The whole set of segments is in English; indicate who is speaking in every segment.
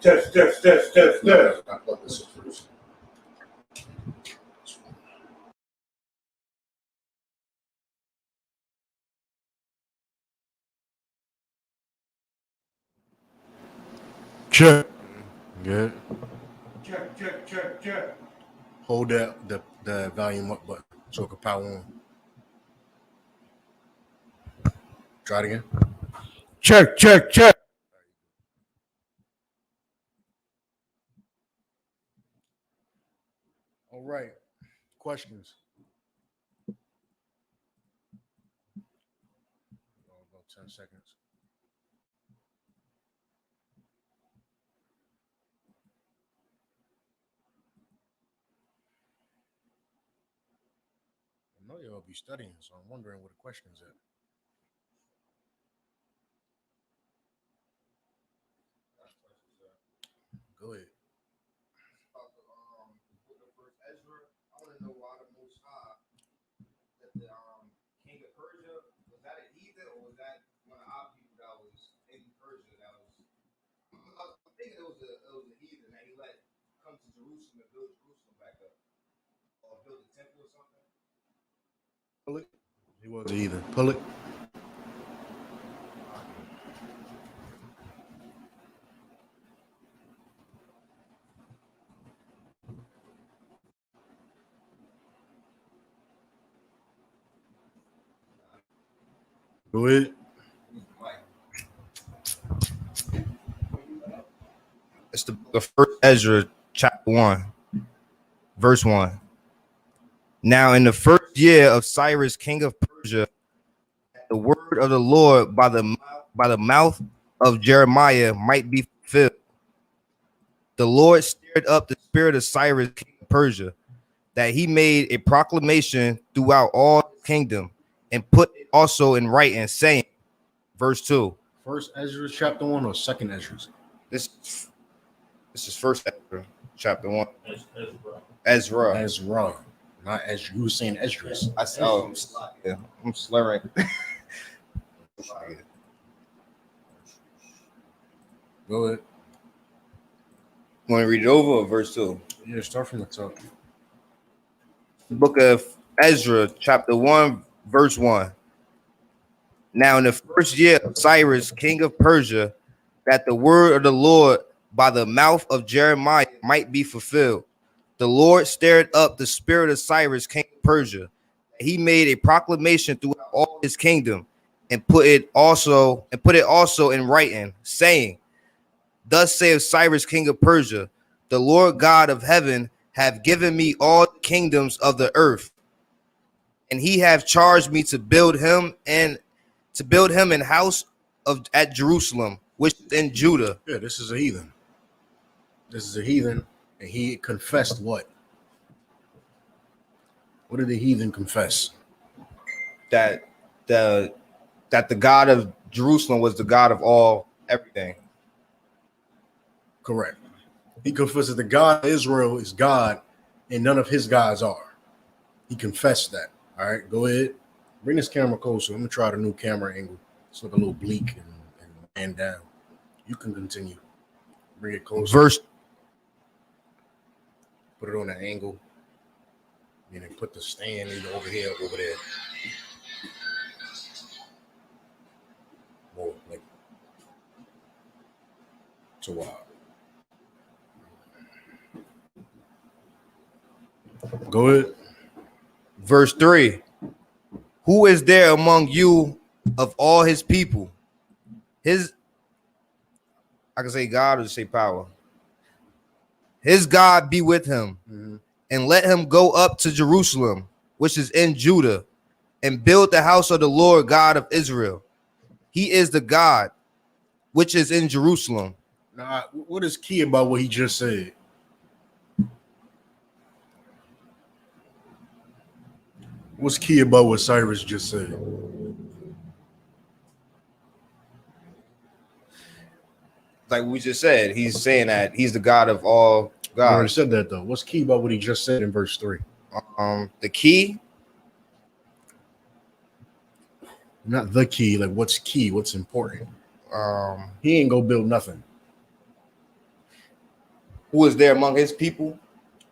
Speaker 1: Test.
Speaker 2: No, I thought this was first. Check. Good.
Speaker 1: Check.
Speaker 2: Hold the volume up button so it can power on. Try it again. Check. All right. Questions? About 10 seconds. I know y'all be studying, so I'm wondering where the questions at. Go ahead.
Speaker 3: I want to know why the Most High that the king of Persia was that a heathen or was that one of our people that was in Persia that was? I'm thinking it was a heathen that he let come to Jerusalem and build Jerusalem back up or build a temple or something.
Speaker 2: Pull it. He wasn't either. Pull it. Go ahead.
Speaker 3: It's the first Ezra, chapter 1, verse 1. Now, in the first year of Cyrus, king of Persia, the word of the Lord by the mouth of Jeremiah might be fulfilled. The Lord stirred up the spirit of Cyrus, king of Persia, that he made a proclamation throughout all his kingdom and put it also in writing, saying, verse 2.
Speaker 2: First Ezra chapter 1 or second Ezra?
Speaker 3: This is first Ezra, chapter 1. Ezra.
Speaker 2: Not Ezra. You were saying Esdras.
Speaker 3: I'm slurring.
Speaker 2: Go ahead.
Speaker 3: Want to read it over or verse 2?
Speaker 2: Yeah, start from the top.
Speaker 3: Book of Ezra, chapter 1, verse 1. Now, in the first year of Cyrus, king of Persia, that the word of the Lord by the mouth of Jeremiah might be fulfilled, the Lord stirred up the spirit of Cyrus, king of Persia. He made a proclamation throughout all his kingdom and put it also in writing, saying, thus saith Cyrus, king of Persia, the Lord God of heaven have given me all the kingdoms of the earth, and he have charged me to build him an house at Jerusalem, which is in Judah.
Speaker 2: Yeah, this is a heathen. And he confessed what? What did the heathen confess?
Speaker 3: That the God of Jerusalem was the God of all everything.
Speaker 2: Correct. He confessed that the God of Israel is God and none of his gods are. He confessed that. All right, go ahead. Bring this camera closer. I'm going to try the new camera angle. It's like a little bleak and down. You can continue. Bring it closer. Put it on an angle. And then put the stand either over here or over there. More like to wild. Go ahead.
Speaker 3: Verse 3. Who is there among you of all his people? I can say God or say power. His God be with him, and let him go up to Jerusalem, which is in Judah, and build the house of the Lord God of Israel. He is the God which is in Jerusalem.
Speaker 2: Now, what is key about what he just said? What's key about what Cyrus just said?
Speaker 3: Like we just said, he's saying that he's the God of all gods.
Speaker 2: I already said that though. What's key about what he just said in verse 3?
Speaker 3: The key.
Speaker 2: Not the key, like what's key, what's important. He ain't go build nothing.
Speaker 3: who was there among his people.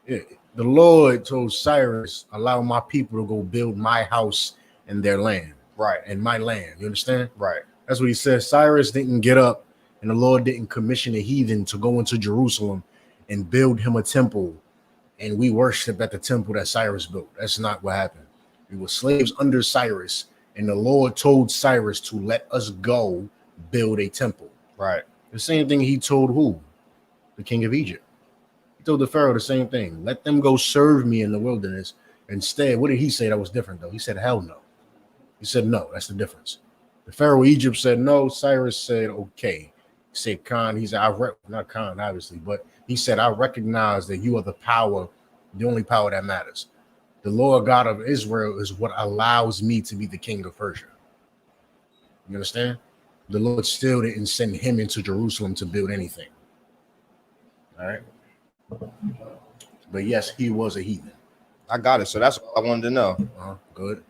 Speaker 2: Yeah. The Lord told Cyrus, allow my people to go build my house in their land.
Speaker 3: Right.
Speaker 2: In my land. You understand?
Speaker 3: Right.
Speaker 2: That's what he said. Cyrus didn't get up and the Lord didn't commission a heathen to go into Jerusalem and build him a temple. And we worship at the temple that Cyrus built. That's not what happened. We were slaves under Cyrus. And the Lord told Cyrus to let us go build a temple.
Speaker 3: Right.
Speaker 2: The same thing he told who? The king of Egypt. He told the Pharaoh the same thing. Let them go serve me in the wilderness. Instead, what did he say that was different, though? He said, hell no. He said, no, that's the difference. The Pharaoh of Egypt said no. Cyrus said, okay. He said, Khan, he said, not Khan, obviously, but he said, I recognize that you are the power, the only power that matters. The Lord God of Israel is what allows me to be the king of Persia. You understand? The Lord still didn't send him into Jerusalem to build anything. All right. But yes, he was a heathen.
Speaker 3: I got it. So that's what I wanted to know.
Speaker 2: Good.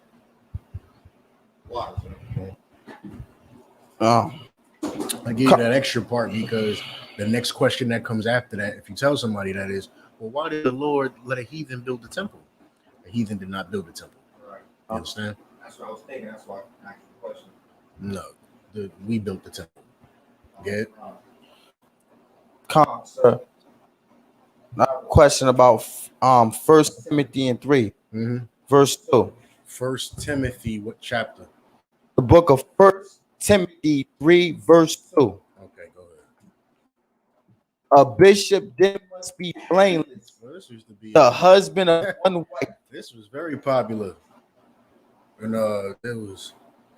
Speaker 2: I gave you that extra part because the next question that comes after that, if you tell somebody that is, well, why did the Lord let a heathen build the temple? A heathen did not build the temple. Right. You understand?
Speaker 3: That's what I was thinking. That's why I asked the question.
Speaker 2: No, we built the temple. Good.
Speaker 1: Come, sir. Now, question about 1 Timothy and 3, verse 2.
Speaker 2: 1 Timothy, what chapter?
Speaker 1: The book of 1 Timothy 3, verse 2.
Speaker 2: Okay, go ahead.
Speaker 1: A bishop then must be blameless,
Speaker 2: Well, this used to be
Speaker 1: the husband of one wife.
Speaker 2: This was very popular. And there was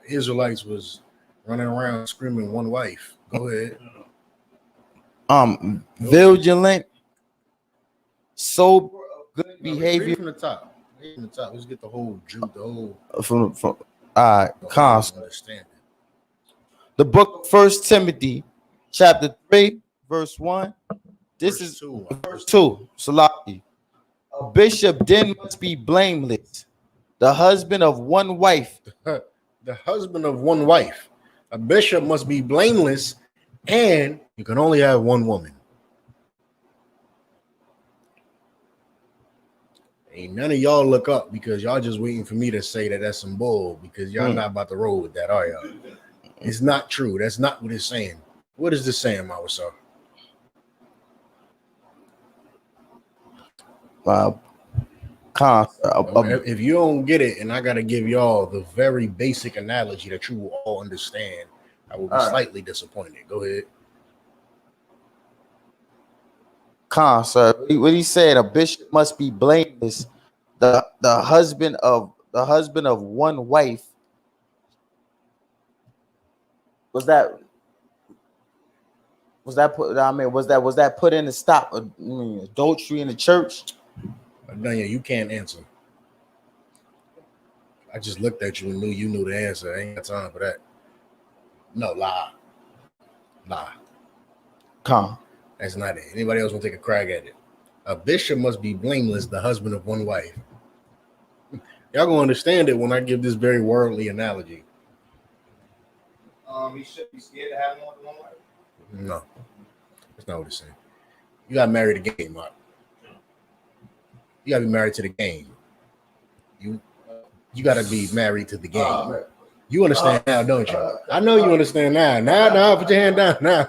Speaker 2: Israelites was running around screaming one wife. Go ahead.
Speaker 1: Vigilant, sober, of good behavior.
Speaker 2: Read from the top. Read from the top. Let's get the whole Jude, the whole
Speaker 1: understanding. The book of 1 Timothy, chapter 3, verse 1. This
Speaker 2: verse
Speaker 1: is
Speaker 2: 2.
Speaker 1: verse 2. Salaki. A bishop then must be blameless, the husband of one wife.
Speaker 2: The husband of one wife. A bishop must be blameless, and you can only have one woman. Ain't none of y'all look up because y'all just waiting for me to say that that's some bull because y'all not about to roll with that, are y'all? It's not true. That's not what it's saying. What is this saying, Mawasa? If you don't get it, and I got to give y'all the very basic analogy that you will all understand, I will be slightly disappointed. Go ahead.
Speaker 1: Sir, what he said, a bishop must be blameless, the husband of one wife. Was that put in to stop adultery in the church?
Speaker 2: Danya, you can't answer. I just looked at you and knew you knew the answer. I ain't got time for that. No, lie. That's not it. Anybody else want to take a crack at it? A bishop must be blameless, the husband of one wife. Y'all gonna understand it when I give this very worldly analogy.
Speaker 3: He should be scared to have more than one wife.
Speaker 2: No, that's not what it's saying. You got married to the game, Mark. You gotta be married to the game. You gotta be married to the game. You understand now, don't you? I know you understand now. Now, put your hand down now.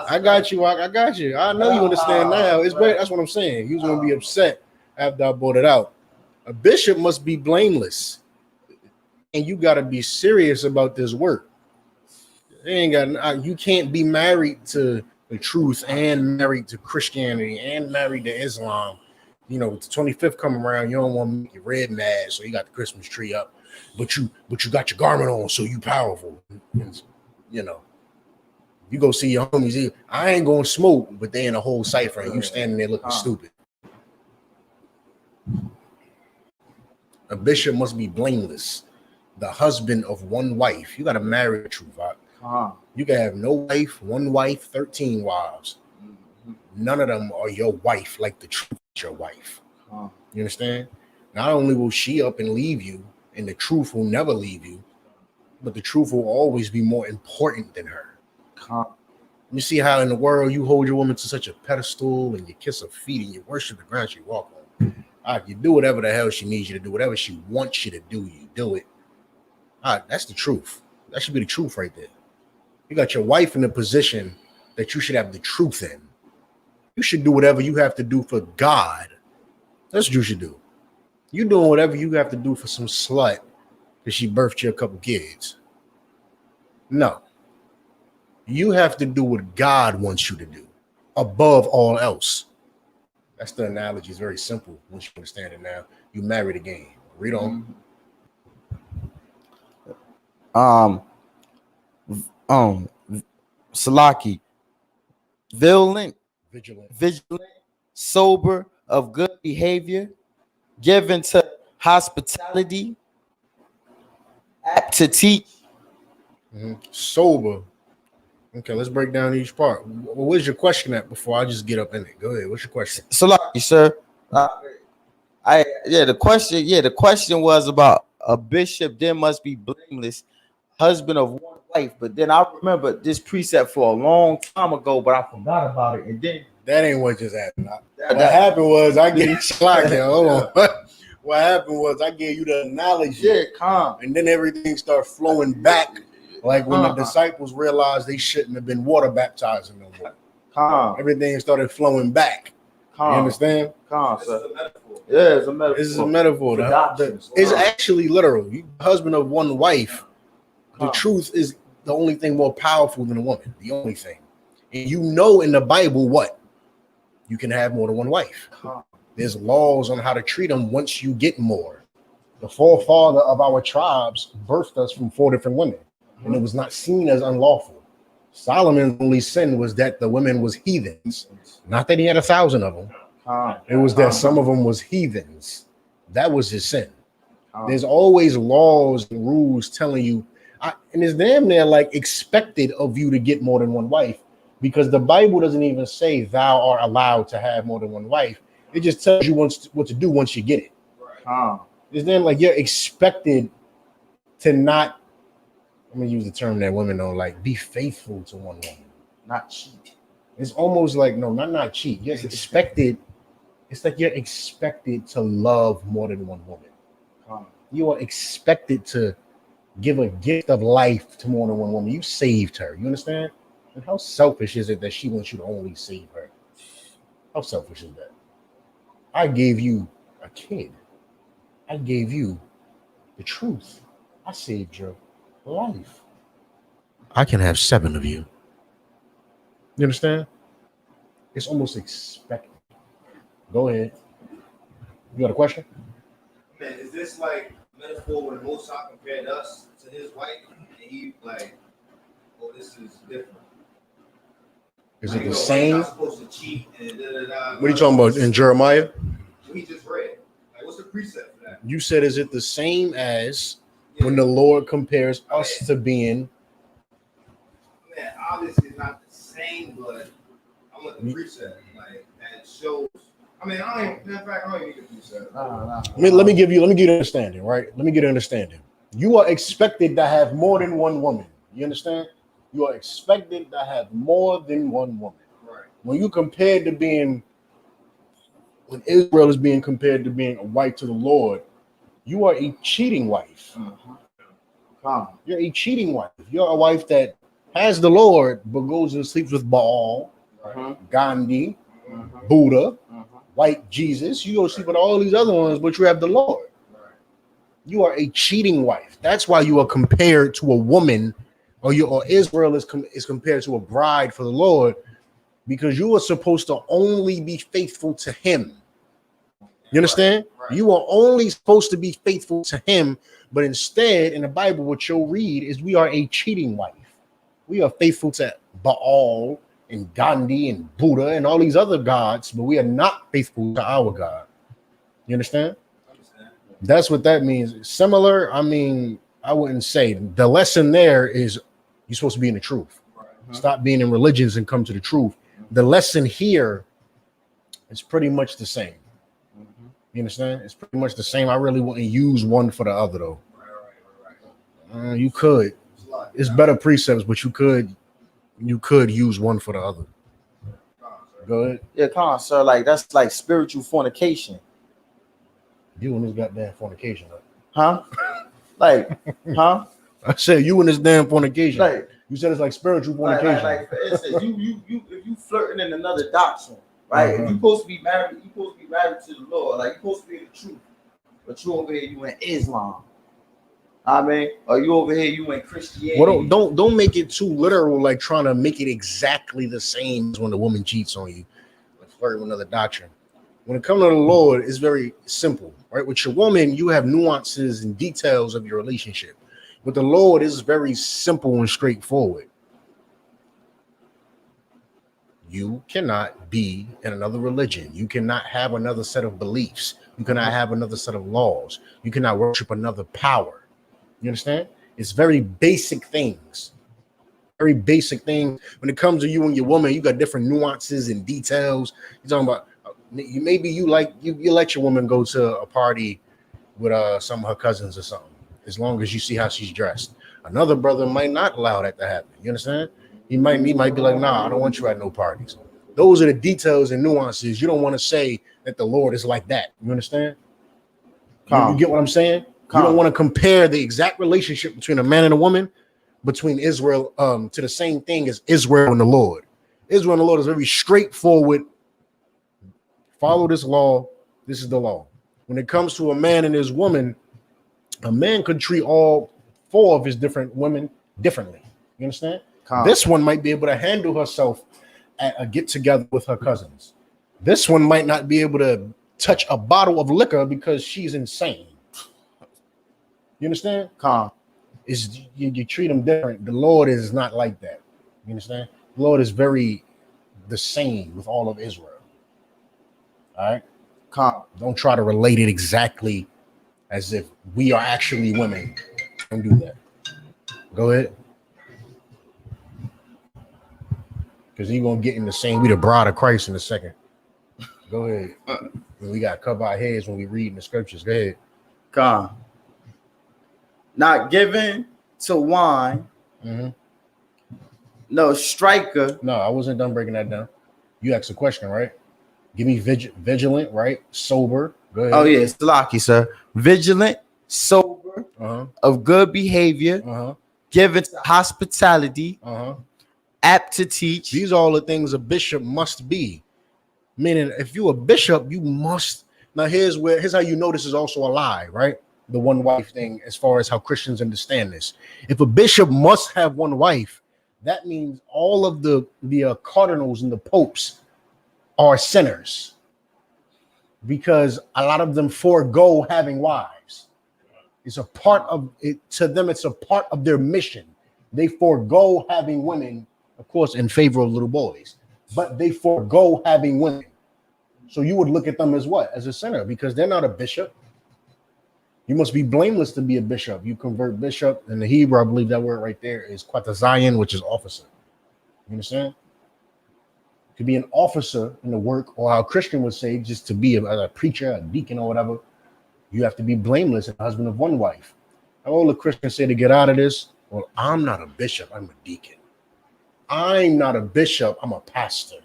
Speaker 2: I got you. I got you. I know you understand now. It's great. That's what I'm saying. He was gonna be upset after I brought it out. A bishop must be blameless, and you gotta be serious about this work. You can't be married to the truth and married to Christianity and married to Islam. You know, the 25th come around, you don't want to make your red mad, so you got the Christmas tree up, but you got your garment on, so you powerful. And, you know, you go see your homies. I ain't gonna smoke, but they in a whole cipher, and you standing there looking stupid. A bishop must be blameless, the husband of one wife. You got to marry the truth. You can have no wife, one wife, 13 wives. None of them are your wife like the truth is your wife. You understand? Not only will she up and leave you, and the truth will never leave you, but the truth will always be more important than her. You see how in the world you hold your woman to such a pedestal and you kiss her feet and you worship the ground she walk on. All right, you do whatever the hell she needs you to do, whatever she wants you to do, you do it. All right, that's the truth. That should be the truth right there. You got your wife in a position that you should have the truth in. You should do whatever you have to do for God. That's what you should do. You doing whatever you have to do for some slut because she birthed you a couple kids. No. You have to do what God wants you to do above all else. That's the analogy. It's very simple once you understand it now. You married again. Read on.
Speaker 1: Salaki, vigilant, sober, of good behavior, given to hospitality, apt to teach.
Speaker 2: Sober. Okay, let's break down each part. Where's your question at before I just get up in it? Go ahead. What's your question?
Speaker 1: Salaki, sir. The question was about a bishop then must be blameless, husband of one wife. But then I remember this precept for a long time ago, but I forgot about it. And then
Speaker 2: that ain't what just happened. What happened was I gave hold on. What happened was I gave you the analogy, and then everything started flowing back. Like when the disciples realized they shouldn't have been water baptizing no more. Everything started flowing back. You understand?
Speaker 1: Sir. Yeah, it's a metaphor.
Speaker 2: This is a metaphor. It's actually literal. You husband of one wife. The truth is the only thing more powerful than a woman. The only thing. And you know in the Bible what? You can have more than one wife. There's laws on how to treat them once you get more. The forefather of our tribes birthed us from 4 different women. And it was not seen as unlawful. Solomon's only sin was that the women was heathens. Not that he had 1,000 of them. It was that some of them was heathens. That was his sin. There's always laws and rules telling you, and it's damn near like expected of you to get more than one wife, because the Bible doesn't even say thou art allowed to have more than one wife. It just tells you what to do once you get it. It's then like you're expected to not, let me use the term that women don't like, be faithful to one woman, not cheat. It's almost like, no, not cheat. You're expected. It's like you're expected to love more than one woman. You are expected to give a gift of life to more than one woman. You saved her. You understand? And how selfish is it that she wants you to only save her? How selfish is that? I gave you a kid. I gave you the truth. I saved your life. I can have 7 of you. You understand? It's almost expected. Go ahead. You got a question?
Speaker 3: Man, is this like metaphor when Moses compared us to his wife, and he like, oh, this is different?
Speaker 2: Is it the same?
Speaker 3: Not supposed to cheat and
Speaker 2: What are you talking about in Jeremiah?
Speaker 3: We just read. Like, what's the precept for that?
Speaker 2: You said, is it the same as when the Lord compares us to being?
Speaker 3: Man, obviously it's not the same, but I'm with the precept. Like that shows. I mean, I don't even need the precept.
Speaker 2: Let me give you an understanding, right? Let me get an understanding. You are expected to have more than one woman. You understand? You are expected to have more than one woman.
Speaker 3: Right.
Speaker 2: When you compared to being, when Israel is being compared to being a wife to the Lord, you are a cheating wife. You're a cheating wife. You're a wife that has the Lord, but goes and sleeps with Baal, Gandhi, Buddha, white Jesus. You go sleep with all these other ones, but you have the Lord. You are a cheating wife. That's why you are compared to a woman, or Israel is compared to a bride for the Lord, because you are supposed to only be faithful to him. You understand? You are only supposed to be faithful to him, but instead in the Bible, what you'll read is we are a cheating wife. We are faithful to Baal and Gandhi and Buddha and all these other gods, but we are not faithful to our God. You understand? That's what that means. Similar, I mean, I wouldn't say. The lesson there is you're supposed to be in the truth. Stop being in religions and come to the truth. The lesson here is pretty much the same. You understand? It's pretty much the same. I really wouldn't use one for the other, though. You could. It's better precepts, but you could you could use one for the other. Go ahead.
Speaker 1: Yeah, come on, sir. Like that's like spiritual fornication.
Speaker 2: You and this goddamn fornication.
Speaker 1: Huh? Like, huh?
Speaker 2: I said you and this damn fornication.
Speaker 1: Like,
Speaker 2: you said it's like spiritual fornication.
Speaker 1: like for instance, you if you flirting in another doctrine, right? If you supposed to be married, you supposed to be married to the Lord, like you supposed to be in the truth. But you over here, you in Islam. I mean, or you over here, you in Christianity.
Speaker 2: Well, don't make it too literal, like trying to make it exactly the same as when the woman cheats on you, like flirting with another doctrine. When it comes to the Lord, it's very simple, right? With your woman, you have nuances and details of your relationship. With the Lord, it's very simple and straightforward. You cannot be in another religion. You cannot have another set of beliefs. You cannot have another set of laws. You cannot worship another power. You understand? It's very basic things. Very basic things. When it comes to you and your woman, you got different nuances and details. You're talking about maybe you let your woman go to a party with some of her cousins or something, as long as you see how she's dressed. Another brother might not allow that to happen. You understand? He might be like, nah, I don't want you at no parties. Those are the details and nuances. You don't want to say that the Lord is like that. You understand? You get what I'm saying? You don't want to compare the exact relationship between a man and a woman, between Israel to the same thing as Israel and the Lord. Israel and the Lord is very straightforward. Follow this law. This is the law. When it comes to a man and his woman, a man could treat all four of his different women differently. You understand? This one might be able to handle herself at a get together with her cousins. This one might not be able to touch a bottle of liquor because she's insane. You understand? You treat them different. The Lord is not like that. You understand? The Lord is very the same with all of Israel. All right? Don't try to relate it exactly as if we are actually women. Don't do that. Go ahead. Because you're going to get in the same, we the bride of Christ in a second. Go ahead. We got to cover our heads when we read in the scriptures. Go ahead.
Speaker 1: Not given to wine. No striker.
Speaker 2: No, I wasn't done breaking that down. You asked a question, right? Give me vigilant, right? Sober. Go ahead.
Speaker 1: Oh, yeah. It's lucky, sir. Vigilant, sober, of good behavior, given to hospitality, apt to teach.
Speaker 2: These are all the things a bishop must be. Meaning, if you're a bishop, you must. Now, here's how you know this is also a lie, right? The one wife thing, as far as how Christians understand this. If a bishop must have one wife, that means all of the cardinals and the popes are sinners, because a lot of them forego having wives. It's a part of it to them. It's a part of their mission. They forego having women, of course, in favor of little boys, but they forego having women. So you would look at them as what? As a sinner, because they're not a bishop. You must be blameless to be a bishop. You convert bishop in the Hebrew, I believe that word right there is quatazayan, which is officer. You understand? To be an officer in the work, or how a Christian would say, just to be a preacher, a deacon, or whatever, you have to be blameless and a husband of one wife. All the Christians say to get out of this, well, I'm not a bishop, I'm a deacon. I'm not a bishop, I'm a pastor.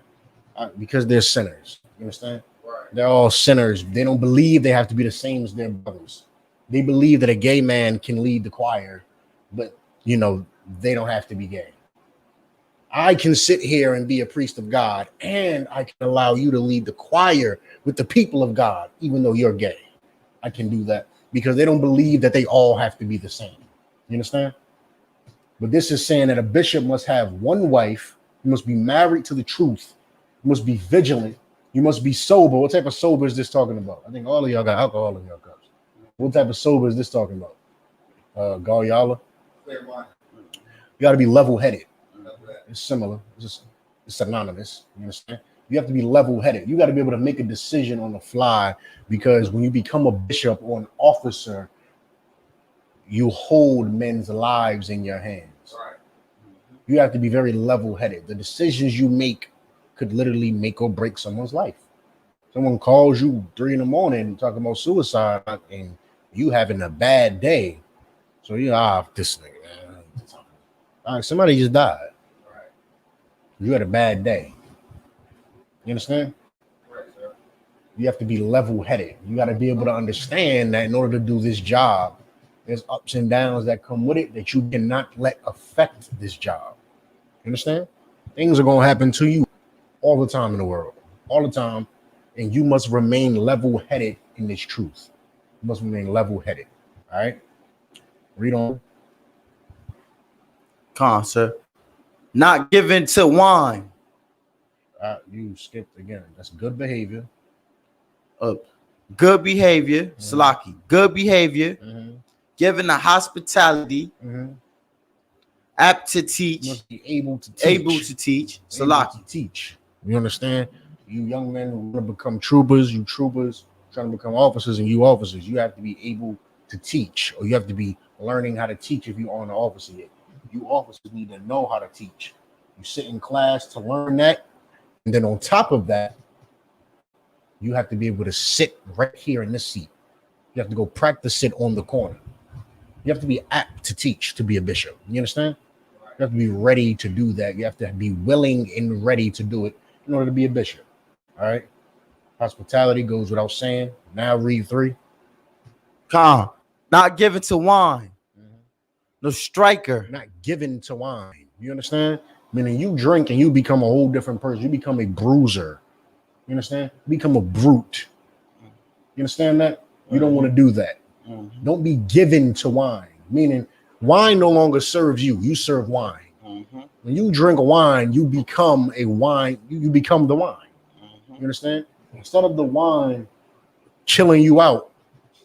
Speaker 2: Because they're sinners. You understand? Right. They're all sinners. They don't believe they have to be the same as their brothers. They believe that a gay man can lead the choir, but, they don't have to be gay. I can sit here and be a priest of God, and I can allow you to lead the choir with the people of God, even though you're gay. I can do that because they don't believe that they all have to be the same. You understand? But this is saying that a bishop must have one wife. You must be married to the truth. You must be vigilant. You must be sober. What type of sober is this talking about? I think all of y'all got alcohol in your cups. What type of sober is this talking about? Galyala? You got to be level-headed. It's similar. It's synonymous. You understand? You have to be level-headed. You got to be able to make a decision on the fly, because when you become a bishop or an officer, you hold men's lives in your hands. Right. You have to be very level-headed. The decisions you make could literally make or break someone's life. Someone calls you 3 a.m. talking about suicide, and you having a bad day. So this nigga, somebody just died. Right. You had a bad day. You understand?
Speaker 1: Right, sir.
Speaker 2: You have to be level-headed. You got to be able to understand that in order to do this job, there's ups and downs that come with it that you cannot let affect this job. You understand? Things are going to happen to you all the time in the world, all the time. And you must remain level-headed in this truth. You must remain level-headed. All right? Read on.
Speaker 1: Come on, sir. Not given to wine.
Speaker 2: You skipped again. That's good behavior.
Speaker 1: Good behavior. Salaki. Good behavior. Given the hospitality. Apt to teach.
Speaker 2: You must be able to teach.
Speaker 1: Able to teach. Salaki.
Speaker 2: Teach. You understand? You young men who want to become troopers, you troopers trying to become officers, and you officers, you have to be able to teach, or you have to be learning how to teach if you aren't an officer yet. You officers need to know how to teach. You sit in class to learn that, and then on top of that, you have to be able to sit right here in this seat. You have to go practice sit on the corner. You have to be apt to teach to be a bishop. You understand? You have to be ready to do that. You have to be willing and ready to do it in order to be a bishop. All right. Hospitality goes without saying. Now read 3.
Speaker 1: Come. Not given to wine. No striker.
Speaker 2: Not given to wine. You understand? Meaning you drink and you become a whole different person. You become a bruiser. You understand? You become a brute. You understand that? You don't want to do that. Don't be given to wine. Meaning wine no longer serves you. You serve wine. When you drink wine, you become a wine. You become the wine. You understand? Instead of the wine chilling you out,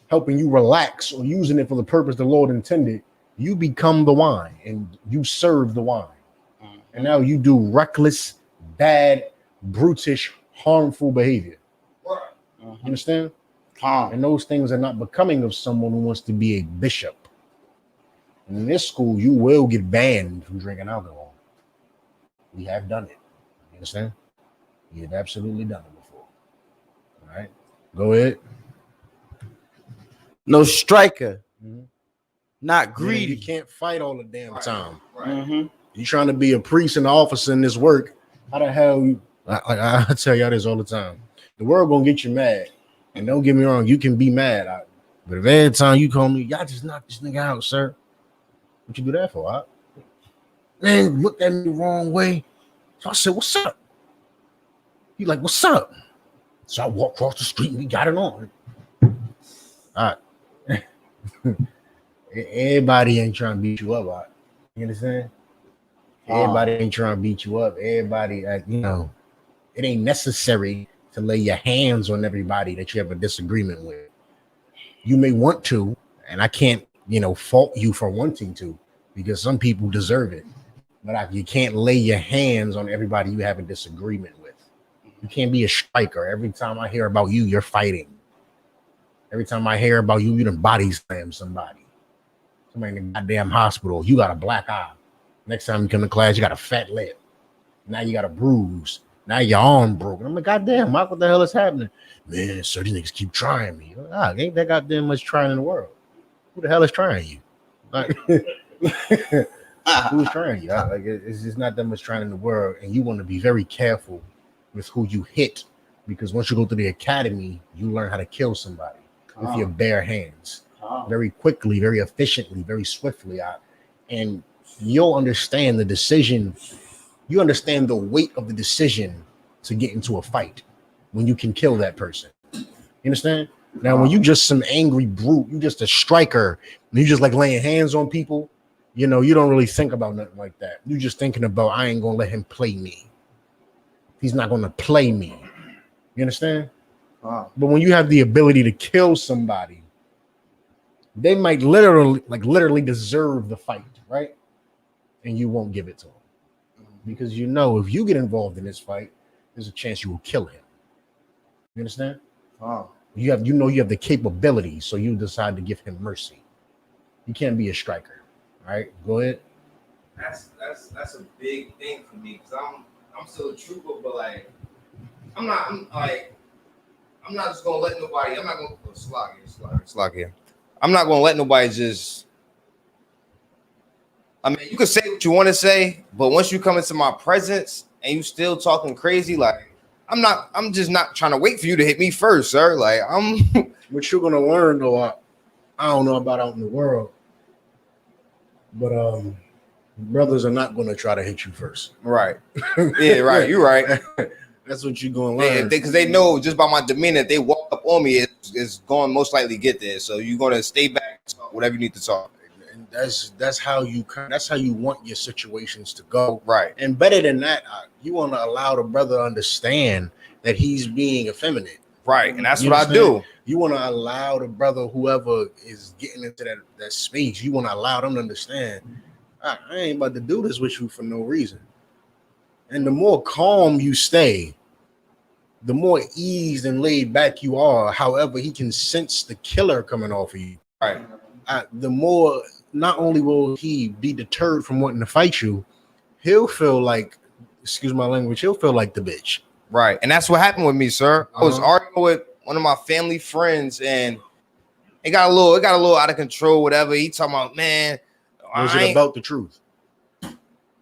Speaker 2: helping you relax, or using it for the purpose the Lord intended, you become the wine and you serve the wine. And now you do reckless, bad, brutish, harmful behavior. You understand? And those things are not becoming of someone who wants to be a bishop. And in this school, you will get banned from drinking alcohol. We have done it. You understand? We have absolutely done it before. All right. Go ahead.
Speaker 1: No striker. Not greedy.
Speaker 2: You can't fight all the damn time. You trying to be a priest and an officer in this work. How the hell you I tell y'all this all the time. The world gonna get you mad. And don't get me wrong, you can be mad. But if every time you call me, y'all just knock this nigga out, sir. What you do that for? Man, looked at me the wrong way. So I said, what's up? He like, what's up? So I walked across the street and we got it on. All right. Everybody ain't trying to beat you up. Right? You understand? Everybody ain't trying to beat you up. Everybody, you know, it ain't necessary to lay your hands on everybody that you have a disagreement with. You may want to, and I can't, you know, fault you for wanting to, because some people deserve it. But you can't lay your hands on everybody you have a disagreement with. You can't be a striker. Every time I hear about you, you're fighting. Every time I hear about you, you done body slam somebody. Somebody in the goddamn hospital, you got a black eye. Next time you come to class, you got a fat lip. Now you got a bruise. Now your arm broken. I'm like, goddamn, Mike, what the hell is happening? Man, so these niggas keep trying me. Ain't that goddamn much trying in the world? Who the hell is trying you? Like, who's trying you? Like, it's just not that much trying in the world, and you want to be very careful with who you hit, because once you go to the academy, you learn how to kill somebody with your bare hands, very quickly, very efficiently, very swiftly, and you'll understand the decision. You understand the weight of the decision to get into a fight when you can kill that person. You understand? Now, when you just some angry brute, you just a striker, and you just like laying hands on people, you know, you don't really think about nothing like that. You're just thinking about, I ain't gonna let him play me. He's not gonna play me. You understand? But when you have the ability to kill somebody, they might literally deserve the fight, right? And you won't give it to them. Because you know, if you get involved in this fight, there's a chance you will kill him. You understand? You have the capability, so you decide to give him mercy. You can't be a striker. All right, go ahead.
Speaker 3: That's a big thing for me, because I'm still a trooper, but like I'm not just gonna let nobody. I'm not gonna slog here. I'm not gonna let nobody just. I mean, you can say what you want to say, but once you come into my presence, and you still talking crazy. Like, I'm just not trying to wait for you to hit me first, sir. Like,
Speaker 2: What you're gonna learn though, I don't know about out in the world, but brothers are not gonna try to hit you first.
Speaker 3: Right. Yeah, right. You're right.
Speaker 2: That's what you're gonna learn.
Speaker 3: Because they know just by my demeanor, if they walk up on me, it's going to most likely get there. So you're gonna stay back, talk whatever you need to talk.
Speaker 2: And that's how you want your situations to go.
Speaker 3: Right.
Speaker 2: And better than that, you want to allow the brother to understand that he's being effeminate.
Speaker 3: Right. And that's what I do.
Speaker 2: You want to allow the brother, whoever is getting into that space, you want to allow them to understand, I ain't about to do this with you for no reason. And the more calm you stay, the more eased and laid back you are. However, he can sense the killer coming off of you.
Speaker 3: Right.
Speaker 2: The more, not only will he be deterred from wanting to fight you, he'll feel like, excuse my language, he'll feel like the bitch.
Speaker 3: Right. And that's what happened with me, sir. I was arguing with one of my family friends, and it got a little out of control, whatever. He talking about, man.
Speaker 2: Was it about the truth?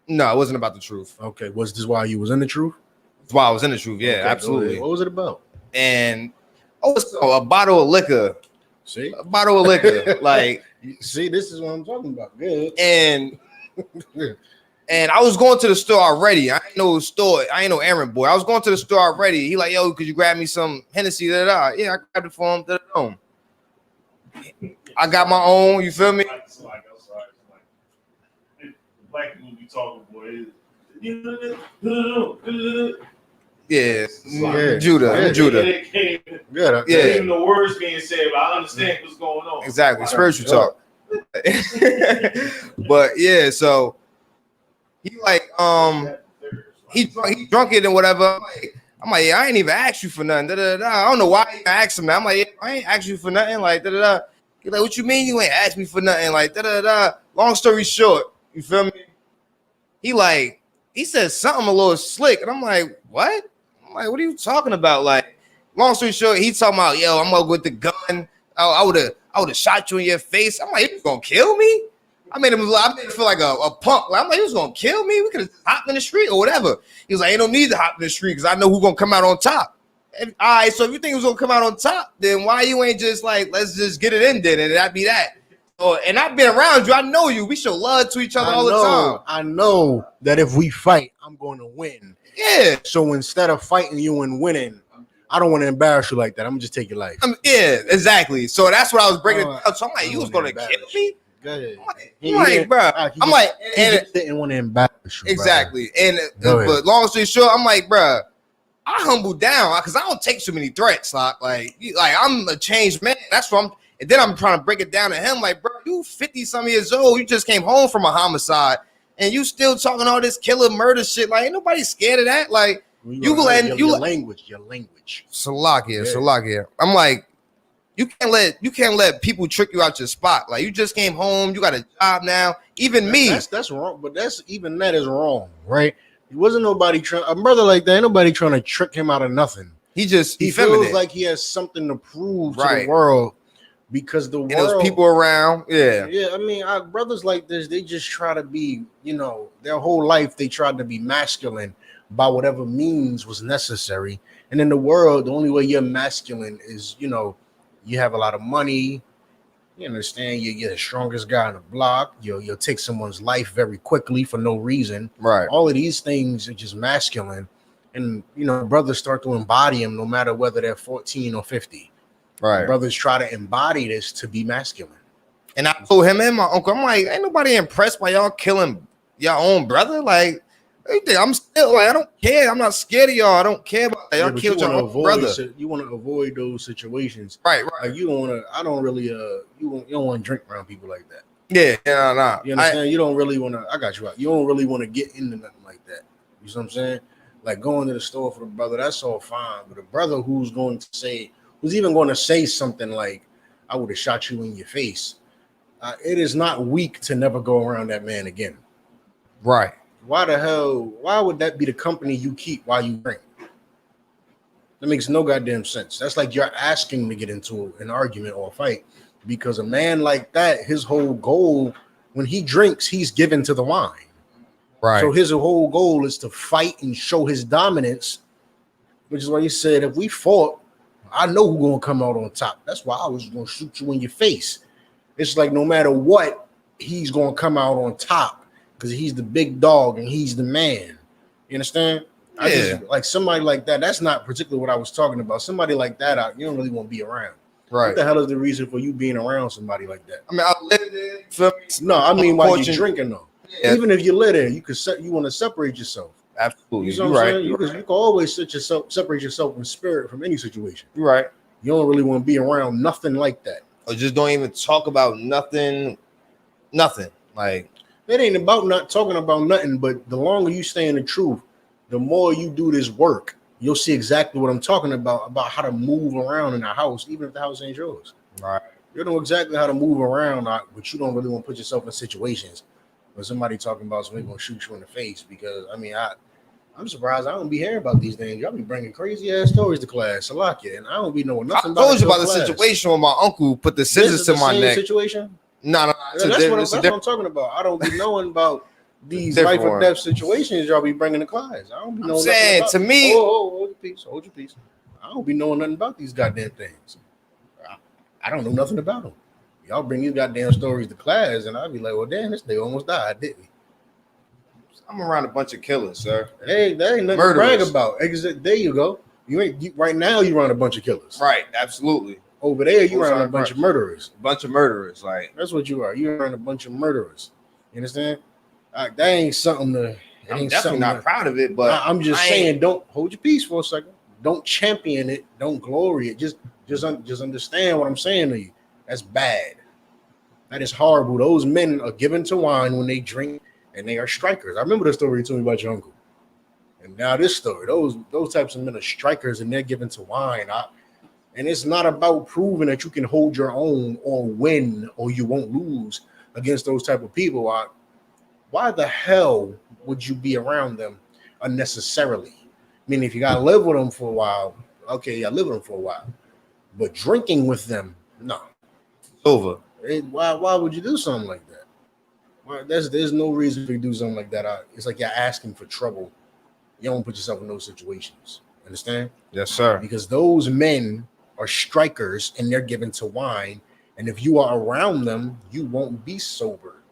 Speaker 3: No, it wasn't about the truth.
Speaker 2: Okay. Was this why you was in the truth?
Speaker 3: That's why I was in the truth. Yeah,
Speaker 2: okay,
Speaker 3: absolutely.
Speaker 2: What was it about?
Speaker 3: And a bottle of liquor.
Speaker 2: See?
Speaker 3: A bottle of liquor. Like,
Speaker 2: see, this is what I'm talking about. Good.
Speaker 3: And I was going to the store already. I ain't no errand boy. I was going to the store already. He like, yo, could you grab me some Hennessy? Yeah, I grabbed it for him. I got my own. You feel me?
Speaker 4: Black people be talking, boy.
Speaker 3: Yeah,
Speaker 2: yeah.
Speaker 3: Judah.
Speaker 4: Yeah. Even the words being said, but I understand what's going on.
Speaker 3: Exactly, spiritual talk. But yeah, so he like he drunk it and whatever. I'm like, yeah, I ain't even asked you for nothing. I don't know why I asked him. I'm like, yeah, I ain't asked you for nothing. Like He's like, what you mean you ain't asked me for nothing? Like Long story short, you feel me? He said something a little slick, and I'm like, what? I'm like, what are you talking about? Like, long story short, he talking about, yo, I'm gonna go with the gun. I would have shot you in your face. I'm like, you was gonna kill me? I made him feel like a punk. I'm like, he was gonna kill me. We could have hopped in the street or whatever. He was like, ain't no need to hop in the street because I know who's gonna come out on top. All right, so if you think it was gonna come out on top, then why you ain't just like, let's just get it in then and that be that. Oh, and I've been around you. I know you. We show love to each other all the time.
Speaker 2: I know that if we fight, I'm going to win.
Speaker 3: Yeah.
Speaker 2: So instead of fighting you and winning, I don't want to embarrass you like that. I'm gonna just take your life.
Speaker 3: Yeah, exactly. So that's what I was breaking down. So I'm like, you was gonna kill me?
Speaker 2: Good.
Speaker 3: I'm like, bro. I'm like,
Speaker 2: and didn't want to embarrass you.
Speaker 3: Exactly. And but long story short, I'm like, bro, I humbled down because I don't take so many threats. Like I'm a changed man. That's what I'm. And then I'm trying to break it down to him, like, bro, you 50-some years old. You just came home from a homicide, and you still talking all this killer murder shit. Like, ain't nobody scared of that. Like, your language. Salakia. I'm like, you can't let people trick you out your spot. Like, you just came home. You got a job now. Even me.
Speaker 2: That's wrong. But that is wrong, right? It wasn't nobody a brother like that. Ain't nobody trying to trick him out of nothing.
Speaker 3: He
Speaker 2: feels like he has something to prove to the world. Because the world, and
Speaker 3: those people around, yeah.
Speaker 2: I mean, our brothers like this, they just try to be, their whole life they tried to be masculine by whatever means was necessary. And in the world, the only way you're masculine is, you have a lot of money. You understand? You're the strongest guy on the block. You'll take someone's life very quickly for no reason.
Speaker 3: Right.
Speaker 2: All of these things are just masculine, and brothers start to embody them, no matter whether they're 14 or 50.
Speaker 3: Right.
Speaker 2: Brothers try to embody this to be masculine.
Speaker 3: And I told him and my uncle, I'm like, ain't nobody impressed by y'all killing your own brother. Like, I'm still like, I don't care. I'm not scared of y'all. I don't care about that. Y'all killed your own brother.
Speaker 2: You want to avoid those situations.
Speaker 3: Right.
Speaker 2: Like, you don't want to, I don't really, you don't want to drink around people like that.
Speaker 3: Yeah. Nah.
Speaker 2: You understand? You don't really want to, I got you out. You don't really want to get into nothing like that. You know what I'm saying? Like going to the store for the brother, that's all fine. But a brother who's even going to say something like, I would have shot you in your face. It is not weak to never go around that man again.
Speaker 3: Right.
Speaker 2: Why would that be the company you keep while you drink? That makes no goddamn sense. That's like you're asking to get into an argument or a fight, because a man like that, his whole goal, when he drinks, he's given to the wine.
Speaker 3: Right.
Speaker 2: So his whole goal is to fight and show his dominance, which is why he said, if we fought, I know who's gonna come out on top. That's why I was gonna shoot you in your face. It's like no matter what, he's gonna come out on top because he's the big dog and he's the man. You understand? I just like somebody like that. That's not particularly what I was talking about. Somebody like that, you don't really want to be around.
Speaker 3: Right.
Speaker 2: What the hell is the reason for you being around somebody like that?
Speaker 3: I mean, I live there. Feel me?
Speaker 2: No, I mean while you're drinking though.
Speaker 3: Yeah.
Speaker 2: Even if you live there, you want to separate yourself.
Speaker 3: Absolutely.
Speaker 2: You know what I'm saying? You can always separate yourself in spirit from any situation.
Speaker 3: You're right.
Speaker 2: You don't really want to be around nothing like that.
Speaker 3: Or just don't even talk about nothing. Like
Speaker 2: it ain't about not talking about nothing, but the longer you stay in the truth, the more you do this work, you'll see exactly what I'm talking about how to move around in a house, even if the house ain't yours.
Speaker 3: Right.
Speaker 2: You know exactly how to move around, but you don't really want to put yourself in situations where somebody talking about somebody gonna shoot you in the face. Because I mean, I'm surprised I don't be hearing about these things. Y'all be bringing crazy ass stories to class, Salakia, and I don't be knowing nothing.
Speaker 3: I told you about the situation when my uncle put the scissors to my neck.
Speaker 2: Situation?
Speaker 3: No.
Speaker 2: That's what I'm talking about. I don't be knowing about these life or death situations y'all be bringing to class. I don't be knowing. I'm
Speaker 3: saying to me,
Speaker 2: hold your peace. I don't be knowing nothing about these goddamn things. I don't know nothing about them. Y'all bring these goddamn stories to class, and I'll be like, well, damn, this nigga almost died, didn't he?
Speaker 3: I'm around a bunch of killers, sir.
Speaker 2: Hey, that ain't nothing to brag about. There you go. Right now you run a bunch of killers.
Speaker 3: Right, absolutely.
Speaker 2: Over there, you run a bunch of murderers.
Speaker 3: Like
Speaker 2: that's what you are. You run a bunch of murderers. You understand? That ain't something to.
Speaker 3: I'm definitely not proud of it, but
Speaker 2: I'm just saying, don't hold your peace for a second. Don't champion it. Don't glory it. Just understand what I'm saying to you. That's bad. That is horrible. Those men are given to wine when they drink, and they are strikers. I remember the story you told me about your uncle. And now this story, those types of men are strikers, and they're given to wine. And it's not about proving that you can hold your own or win or you won't lose against those type of people. Why the hell would you be around them unnecessarily? I mean, if you got to live with them for a while, okay, you live with them for a while. But drinking with them, no.
Speaker 3: Over.
Speaker 2: Why would you do something like that? Well, there's no reason for you to do something like that. It's like you're asking for trouble. You don't put yourself in those situations. Understand?
Speaker 3: Yes, sir.
Speaker 2: Because those men are strikers and they're given to wine. And if you are around them, you won't be sober.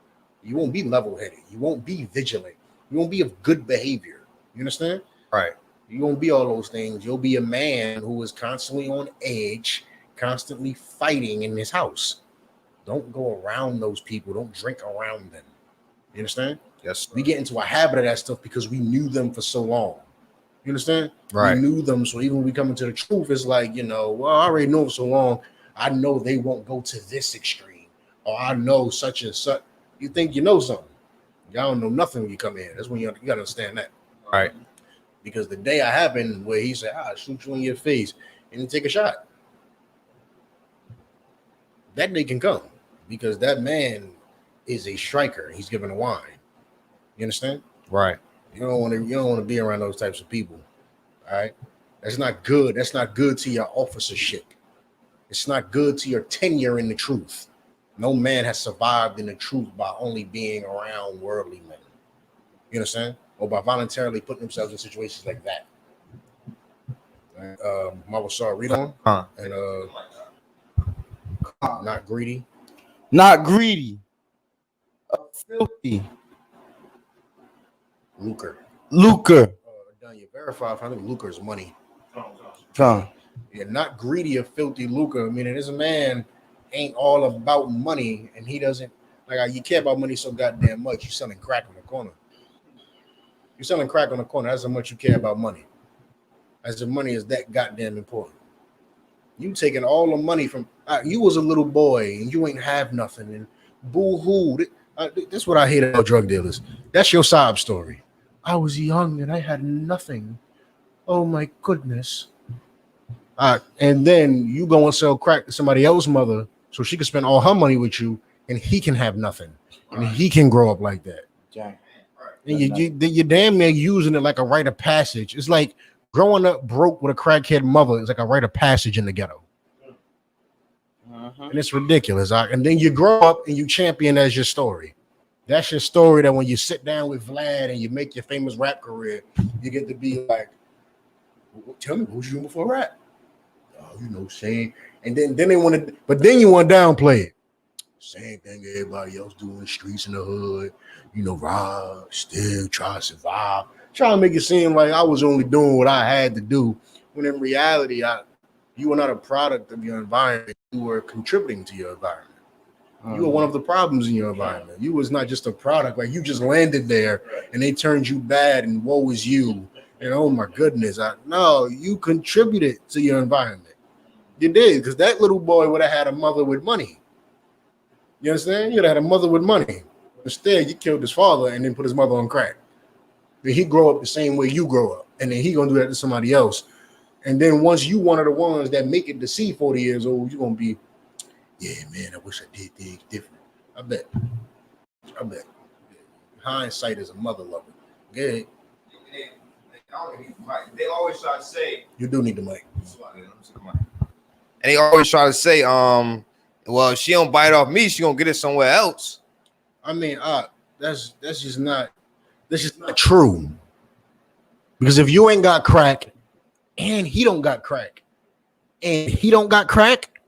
Speaker 2: You won't be level-headed. You won't be vigilant. You won't be of good behavior. You understand?
Speaker 3: Right.
Speaker 2: You won't be all those things. You'll be a man who is constantly on edge, constantly fighting in his house. Don't go around those people. Don't drink around them. You understand?
Speaker 3: Yes, sir.
Speaker 2: We get into a habit of that stuff because we knew them for so long. You understand?
Speaker 3: Right.
Speaker 2: We knew them. So even when we come into the truth, it's like, well, I already know them so long. I know they won't go to this extreme. Or I know such and such. You think you know something. Y'all don't know nothing when you come in. That's when you got to understand that.
Speaker 3: Right.
Speaker 2: Because the day I happened where he said, I'll shoot you in your face and then take a shot. That day can come because that man is a striker. He's given a wine. You understand?
Speaker 3: Right.
Speaker 2: You don't want to be around those types of people. All right. That's not good. That's not good to your officership. It's not good to your tenure in the truth. No man has survived in the truth by only being around worldly men. You understand? Or by voluntarily putting themselves in situations like that. Mawasar, read on. And not greedy.
Speaker 1: Not greedy. Filthy.
Speaker 2: Lucre. Done you verify. I think lucre is money. Yeah, not greedy or filthy lucre. I mean, this man ain't all about money, and he doesn't you care about money so goddamn much. You're selling crack on the corner. You're selling crack on the corner. That's how much you care about money. As the money is that goddamn important. You taking all the money from you was a little boy and you ain't have nothing and boo-hoo. That's what I hate about drug dealers. That's your sob story. I was young and I had nothing. Oh my goodness. And then you go and sell crack to somebody else's mother so she can spend all her money with you and he can have nothing. And he can grow up like that. And you're damn near using it like a rite of passage. It's like growing up broke with a crackhead mother is like a rite of passage in the ghetto. And it's ridiculous. And then you grow up and you champion as your story. That's your story that when you sit down with Vlad and you make your famous rap career, you get to be like, tell me, what was you doing before rap? Oh, you know, same. And then they want to, but then you want to downplay it. Same thing everybody else doing in the streets in the hood, you know, rob, still try to survive. Trying to make it seem like I was only doing what I had to do, when in reality, you were not a product of your environment. You were contributing to your environment. You were one of the problems in your environment. You was not just a product. Like, you just landed there and they turned you bad and woe is you. And oh my goodness. No, you contributed to your environment. You did, because that little boy would have had a mother with money. You understand? You'd have had a mother with money. Instead, you killed his father and then put his mother on crack. Then he grow up the same way you grow up. And then he gonna do that to somebody else. And then once you one of the ones that make it to see 40 years old, you're gonna be, yeah, man, I wish I did things different. I bet. Hindsight is a mother lover. Good.
Speaker 3: They always try to say,
Speaker 2: you do need the mic.
Speaker 3: And they always try to say, well, if she don't bite off me, she gonna get it somewhere else.
Speaker 2: I mean, that's just not true. Because if you ain't got crack, and he don't got crack, and he don't got crack,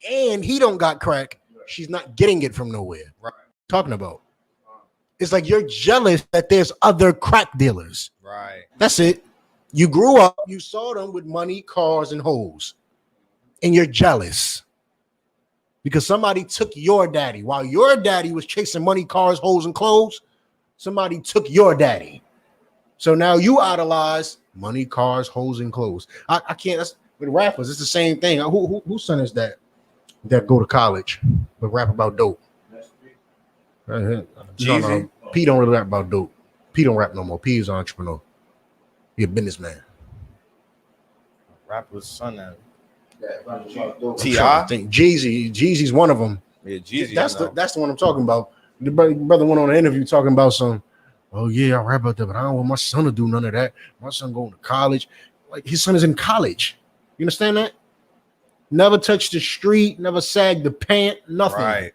Speaker 2: and he don't got crack, she's not getting it from nowhere. Right? Talking about. It's like you're jealous that there's other crack dealers.
Speaker 3: Right.
Speaker 2: That's it. You grew up, you saw them with money, cars, and hoes, and you're jealous because somebody took your daddy. While your daddy was chasing money, cars, hoes, and clothes, somebody took your daddy. So now you idolize money, cars, hoes, and clothes. I can't. That's with rappers. It's the same thing. Whose son is that go to college but rap about dope? No, P don't really rap about dope. P don't rap no more. P is an entrepreneur. He a businessman.
Speaker 3: Rapper's son now.
Speaker 2: T.I. I think Jeezy's one of them.
Speaker 3: Yeah, Jeezy.
Speaker 2: That's the one I'm talking about. The brother went on an interview talking about some. Oh yeah, I rap about that, but I don't want my son to do none of that. My son going to college. Like, his son is in college. You understand that? Never touched the street. Never sagged the pant. Nothing.
Speaker 3: Right.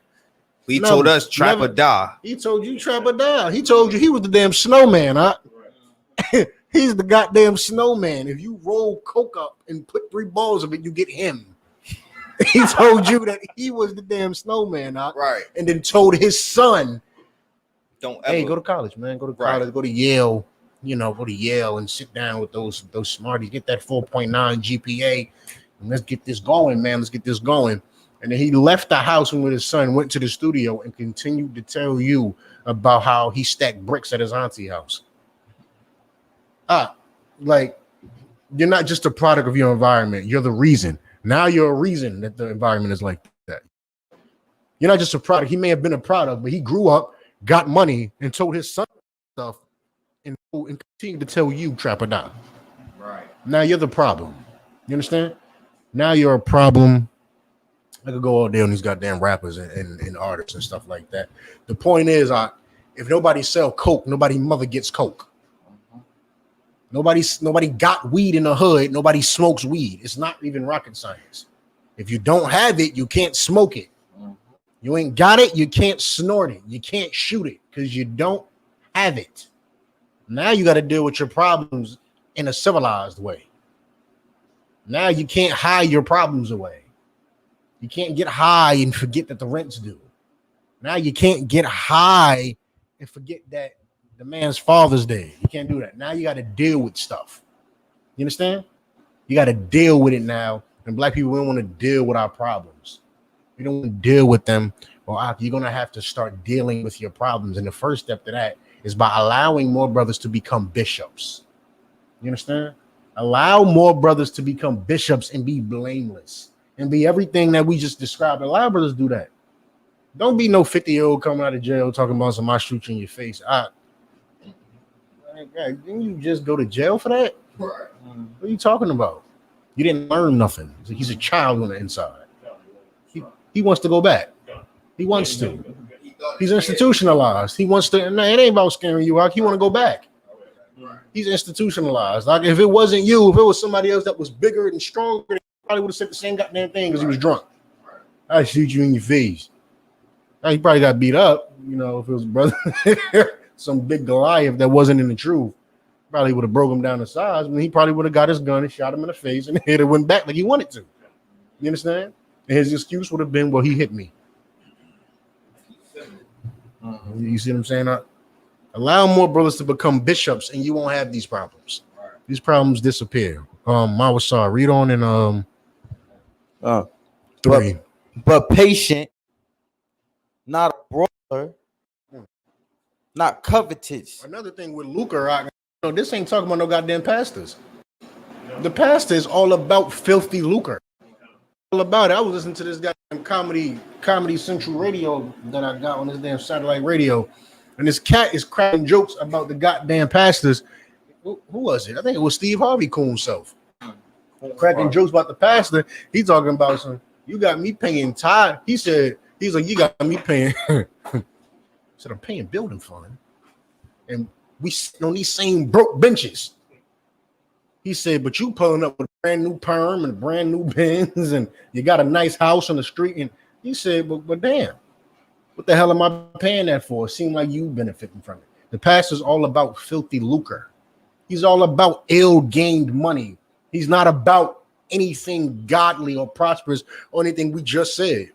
Speaker 3: He told us trap or die.
Speaker 2: He told you trap or die. He told you he was the damn snowman, huh? He's the goddamn snowman. If you roll coke up and put 3 balls of it, you get him. He told you that he was the damn snowman, huh?
Speaker 3: Right.
Speaker 2: And then told his son,
Speaker 3: don't ever.
Speaker 2: Hey, go to college, man. Go to college. Go to Yale. You know, go to Yale and sit down with those smarties. Get that 4.9 GPA. And let's get this going, man. Let's get this going. And then he left the house with his son, went to the studio, and continued to tell you about how he stacked bricks at his auntie house. Like, you're not just a product of your environment. You're the reason. Now you're a reason that the environment is like that. You're not just a product. He may have been a product, but he grew up, got money, and told his son stuff, and continued to tell you trap or die.
Speaker 3: Right.
Speaker 2: Now you're the problem. You understand? Now you're a problem. I could go all day on these goddamn rappers and artists and stuff like that. The point is, if nobody sell coke, nobody mother gets coke. Nobody got weed in the hood. Nobody smokes weed. It's not even rocket science. If you don't have it, you can't smoke it. You ain't got it, you can't snort it. You can't shoot it because you don't have it. Now you got to deal with your problems in a civilized way. Now you can't hide your problems away. You can't get high and forget that the rent's due. Now you can't get high and forget that the man's Father's Day. You can't do that. Now you got to deal with stuff. You understand? You got to deal with it now. And black people, we don't want to deal with our problems. We don't want to deal with them. Well, you're going to have to start dealing with your problems. And the first step to that is by allowing more brothers to become bishops. You understand? Allow more brothers to become bishops and be blameless and be everything that we just described. A lot of brothers do that. Don't be no 50-year-old coming out of jail talking about some I shoot you in your face. Didn't you just go to jail for that? Right. What are you talking about? You didn't learn nothing. He's a child on the inside. He wants to go back. He wants to. He's institutionalized. He wants to. No, it ain't about scaring you out. He want to go back. He's institutionalized. Like, if it wasn't you, if it was somebody else that was bigger and stronger, he probably would have said the same goddamn thing because he was drunk. I shoot you in your face. Now, he probably got beat up, you know, if it was brother, some big Goliath that wasn't in the truth. Probably would have broke him down to size, and he probably would have got his gun and shot him in the face, and it went back like he wanted to. You understand? And his excuse would have been, well, he hit me. You see what I'm saying? Allow more brothers to become bishops, and you won't have these problems. These problems disappear. Mawasar, read on in 3.
Speaker 1: But patient, not a brawler, not covetous.
Speaker 2: Another thing with lucre, this ain't talking about no goddamn pastors. The pastor is all about filthy lucre. All about it. I was listening to this goddamn comedy central radio that I got on this damn satellite radio, and this cat is cracking jokes about the goddamn pastors. Who was it? I think it was Steve Harvey Coon self. Cracking jokes about the pastor. He talking about some, you got me paying tithe. He's like, you got me paying. Said I'm paying building fund. And we sitting on these same broke benches. He said, but you pulling up with a brand new perm and brand new Benz, and you got a nice house on the street. And he said, but damn, what the hell am I paying that for? It seemed like you benefiting from it. The pastor's all about filthy lucre. He's all about ill-gained money. He's not about anything godly or prosperous or anything we just said.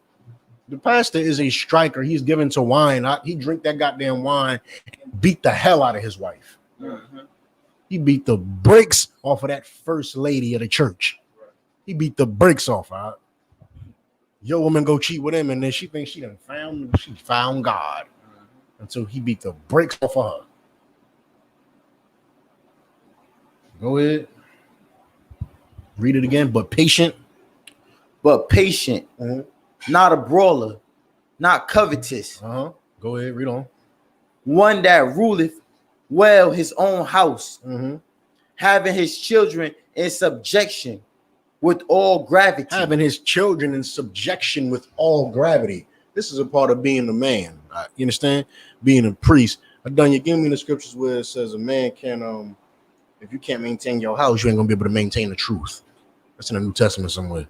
Speaker 2: The pastor is a striker. He's given to wine. He drink that goddamn wine and beat the hell out of his wife. Mm-hmm. He beat the brakes off of that first lady of the church. He beat the brakes off her. Your woman go cheat with him, and then she thinks she found God. And so he beat the brakes off of her. Go ahead. Read it again. But patient.
Speaker 1: Mm-hmm. Not a brawler, not covetous.
Speaker 2: Go ahead, read on.
Speaker 1: One that ruleth well his own house, having his children in subjection with all gravity.
Speaker 2: Having his children in subjection with all gravity. This is a part of being a man. You understand? Being a priest. You give me the scriptures where it says a man can, if you can't maintain your house, you ain't gonna be able to maintain the truth. That's in the New Testament somewhere.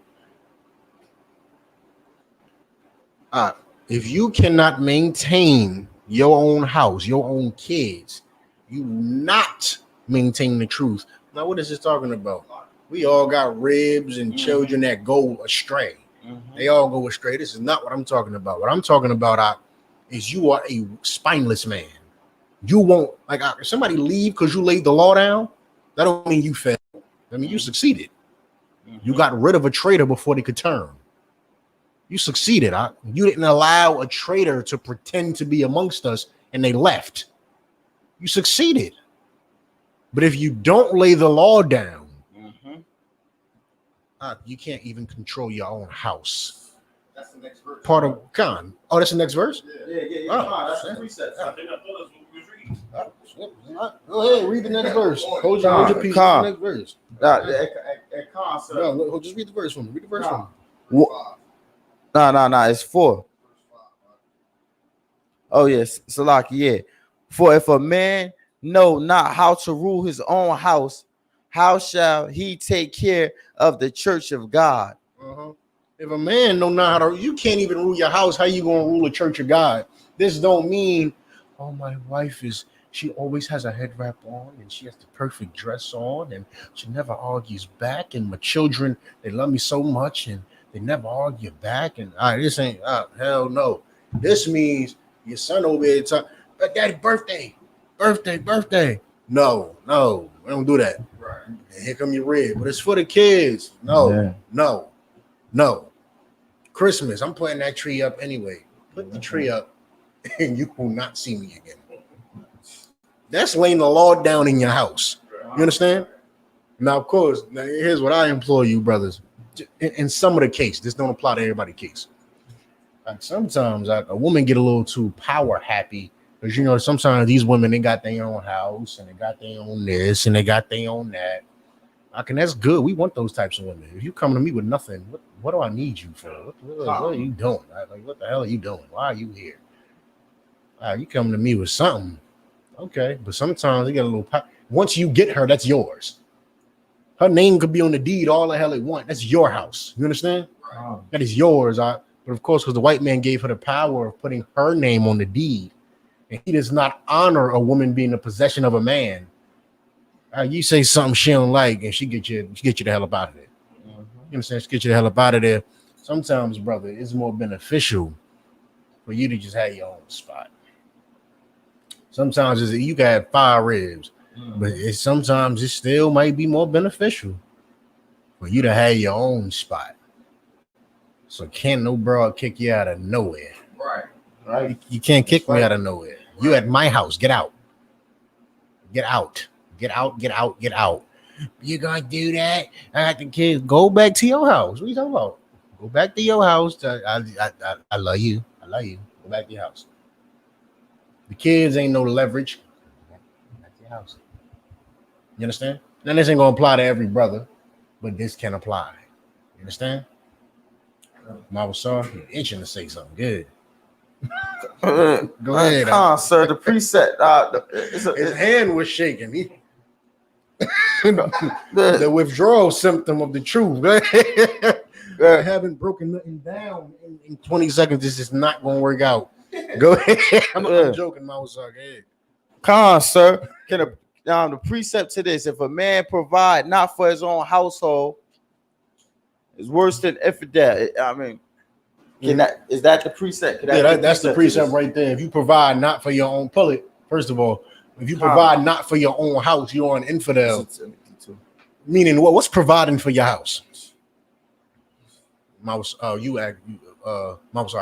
Speaker 2: If you cannot maintain your own house, your own kids, you not maintain the truth. Now, what is this talking about? We all got ribs and children that go astray. They all go astray. This is not what I'm talking about. What I'm talking about is you are a spineless man. You won't, like, if somebody leave because you laid the law down, that don't mean you failed. I mean, you succeeded. You got rid of a traitor before they could turn. You succeeded. You didn't allow a traitor to pretend to be amongst us and they left. You succeeded. But if you don't lay the law down, you can't even control your own house.
Speaker 1: That's the next verse.
Speaker 2: Part of Khan. Oh, that's the next verse?
Speaker 1: Yeah.
Speaker 2: Oh,
Speaker 1: that's the precepts.
Speaker 4: I think I thought that's what we was reading.
Speaker 2: Go ahead, read the next verse. Hold your peace. The next verse. No, just read the verse for me. Read the verse for me.
Speaker 1: No, it's 4. Oh, yes, Salaki, yeah. For if a man know not how to rule his own house, how shall he take care of the church of God?
Speaker 2: If a man know not how to, you can't even rule your house. How you gonna rule the church of God? This don't mean, oh, my wife she always has a head wrap on and she has the perfect dress on and she never argues back. And my children, they love me so much and they never argue back. And this ain't hell no. This means your son over here talking, daddy, birthday. No, we don't do that. Right. And here come your red, but it's for the kids. No. Christmas, I'm putting that tree up anyway. Put the tree up and you will not see me again. That's laying the law down in your house. You understand? Now, of course, here's what I implore you, brothers. In some of the case, this don't apply to everybody's case. Like sometimes a woman get a little too power happy because sometimes these women, they got their own house and they got their own this and they got their own that. That's good. We want those types of women. If you come to me with nothing, what do I need you for? What are you doing? Like, what the hell are you doing? Why are you here? You coming to me with something. Okay, but sometimes they get a little power. Once you get her, that's yours. Her name could be on the deed all the hell it want. That's your house. You understand? That is yours. But of course, because the white man gave her the power of putting her name on the deed, and he does not honor a woman being in possession of a man. You say something she don't like, and she get you the hell up out of there. You understand? She get you the hell up out of there. Sometimes, brother, it's more beneficial for you to just have your own spot. Sometimes you can have 5 ribs, but sometimes it still might be more beneficial for you to have your own spot. So can't no broad kick you out of nowhere. Right. You can't kick me out of nowhere. You at my house. Get out. Get out. Get out. Get out. Get out. You gonna do that? I got the kids. Go back to your house. What are you talking about? Go back to your house. I love you. I love you. Go back to your house. The kids ain't no leverage. Go back to your house. You understand? Now this ain't gonna apply to every brother, but this can apply. You understand? Mama saw you itching to say something good. Go ahead,
Speaker 1: sir. The preset.
Speaker 2: His hand was shaking. The withdrawal symptom of the truth. I haven't broken nothing down in 20 seconds. This is not going to work out. Go ahead. I'm joking, Mama saw. Go ahead.
Speaker 1: Sir. Can the precept to this: if a man provide not for his own household, is worse than infidel. I mean. Is that the precept?
Speaker 2: That's the precept right there. If you provide not for your own pull it, first of all, if you provide not for your own house, you're an infidel. Meaning what? What's providing for your house? Mouse, Mouse,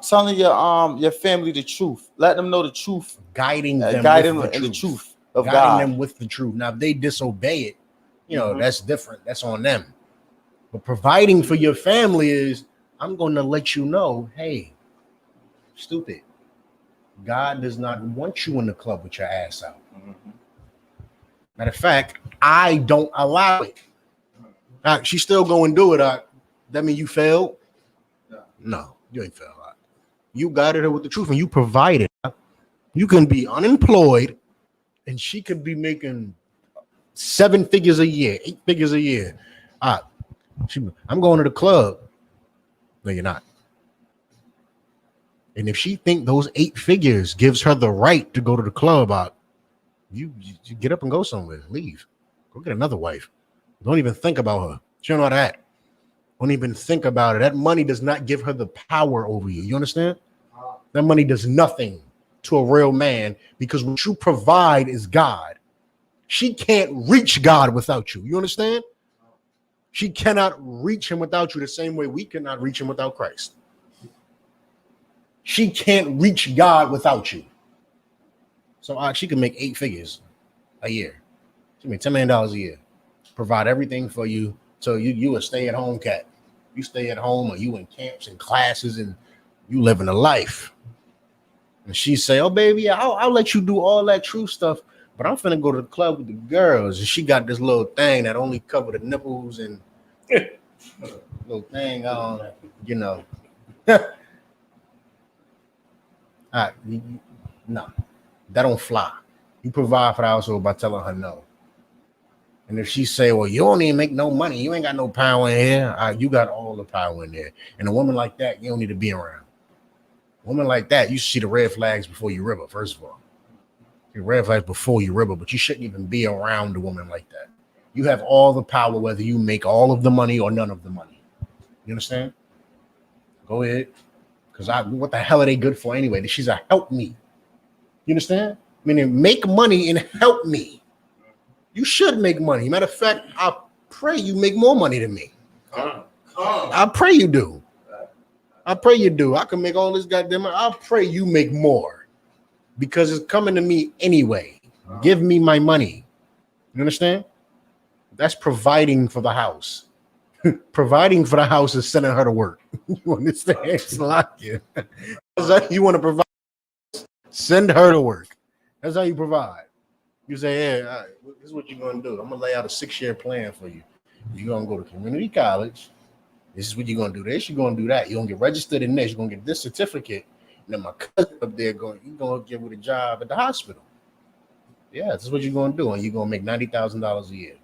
Speaker 1: telling your family the truth, letting them know the truth,
Speaker 2: guiding them in the truth of God, guiding them with the truth. Now, if they disobey it, that's different. That's on them. But providing for your family is, I'm going to let you know, hey, stupid, God does not want you in the club with your ass out. Matter of fact, I don't allow it. She's still going to do it. That mean you failed? No, you ain't failed. You guided her with the truth and you provided. You can be unemployed and she could be making 7 figures a year, 8 figures a year. I'm going to the club. No, you're not. And if she think those 8 figures gives her the right to go to the club, you get up and go somewhere. Leave. Go get another wife. Don't even think about her. She don't know how to act. Don't even think about it. That money does not give her the power over you. You understand? That money does nothing to a real man because what you provide is God. She can't reach God without you. You understand? She cannot reach him without you the same way we cannot reach him without Christ. She can't reach God without you. So she can make 8 figures a year. She can make $10 million a year. Provide everything for you. So you a stay-at-home cat. You stay at home or you in camps and classes and you living a life. And she say, oh, baby, I'll let you do all that true stuff. But I'm finna go to the club with the girls, and she got this little thing that only cover the nipples and little thing on, No, that don't fly. You provide for the household by telling her no. And if she say, well, you don't even make no money, you ain't got no power in here, you got all the power in there. And a woman like that, you don't need to be around. A woman like that, you should see the red flags before you rib her, first of all. Red flags before you rib her, but you shouldn't even be around a woman like that. You have all the power, whether you make all of the money or none of the money. You understand? Go ahead. Because what the hell are they good for anyway? She's a help me. You understand? Meaning make money and help me. You should make money. Matter of fact, I pray you make more money than me. I pray you do. I pray you do. I can make all this goddamn money. I pray you make more. Because it's coming to me anyway. Give me my money. You understand? That's providing for the house. Providing for the house is sending her to work. You understand? It's like you. That's how you want to provide. Send her to work. That's how you provide. You say, hey, all right, this is what you're going to do. I'm going to lay out a 6-year plan for you. You're going to go to community college. This is what you're going to do. This, you're going to do that. You're going to get registered in this. You're going to get this certificate. And then my cousin up there you're going to get with a job at the hospital. Yeah, this is what you're going to do. And you're going to make $90,000 a year.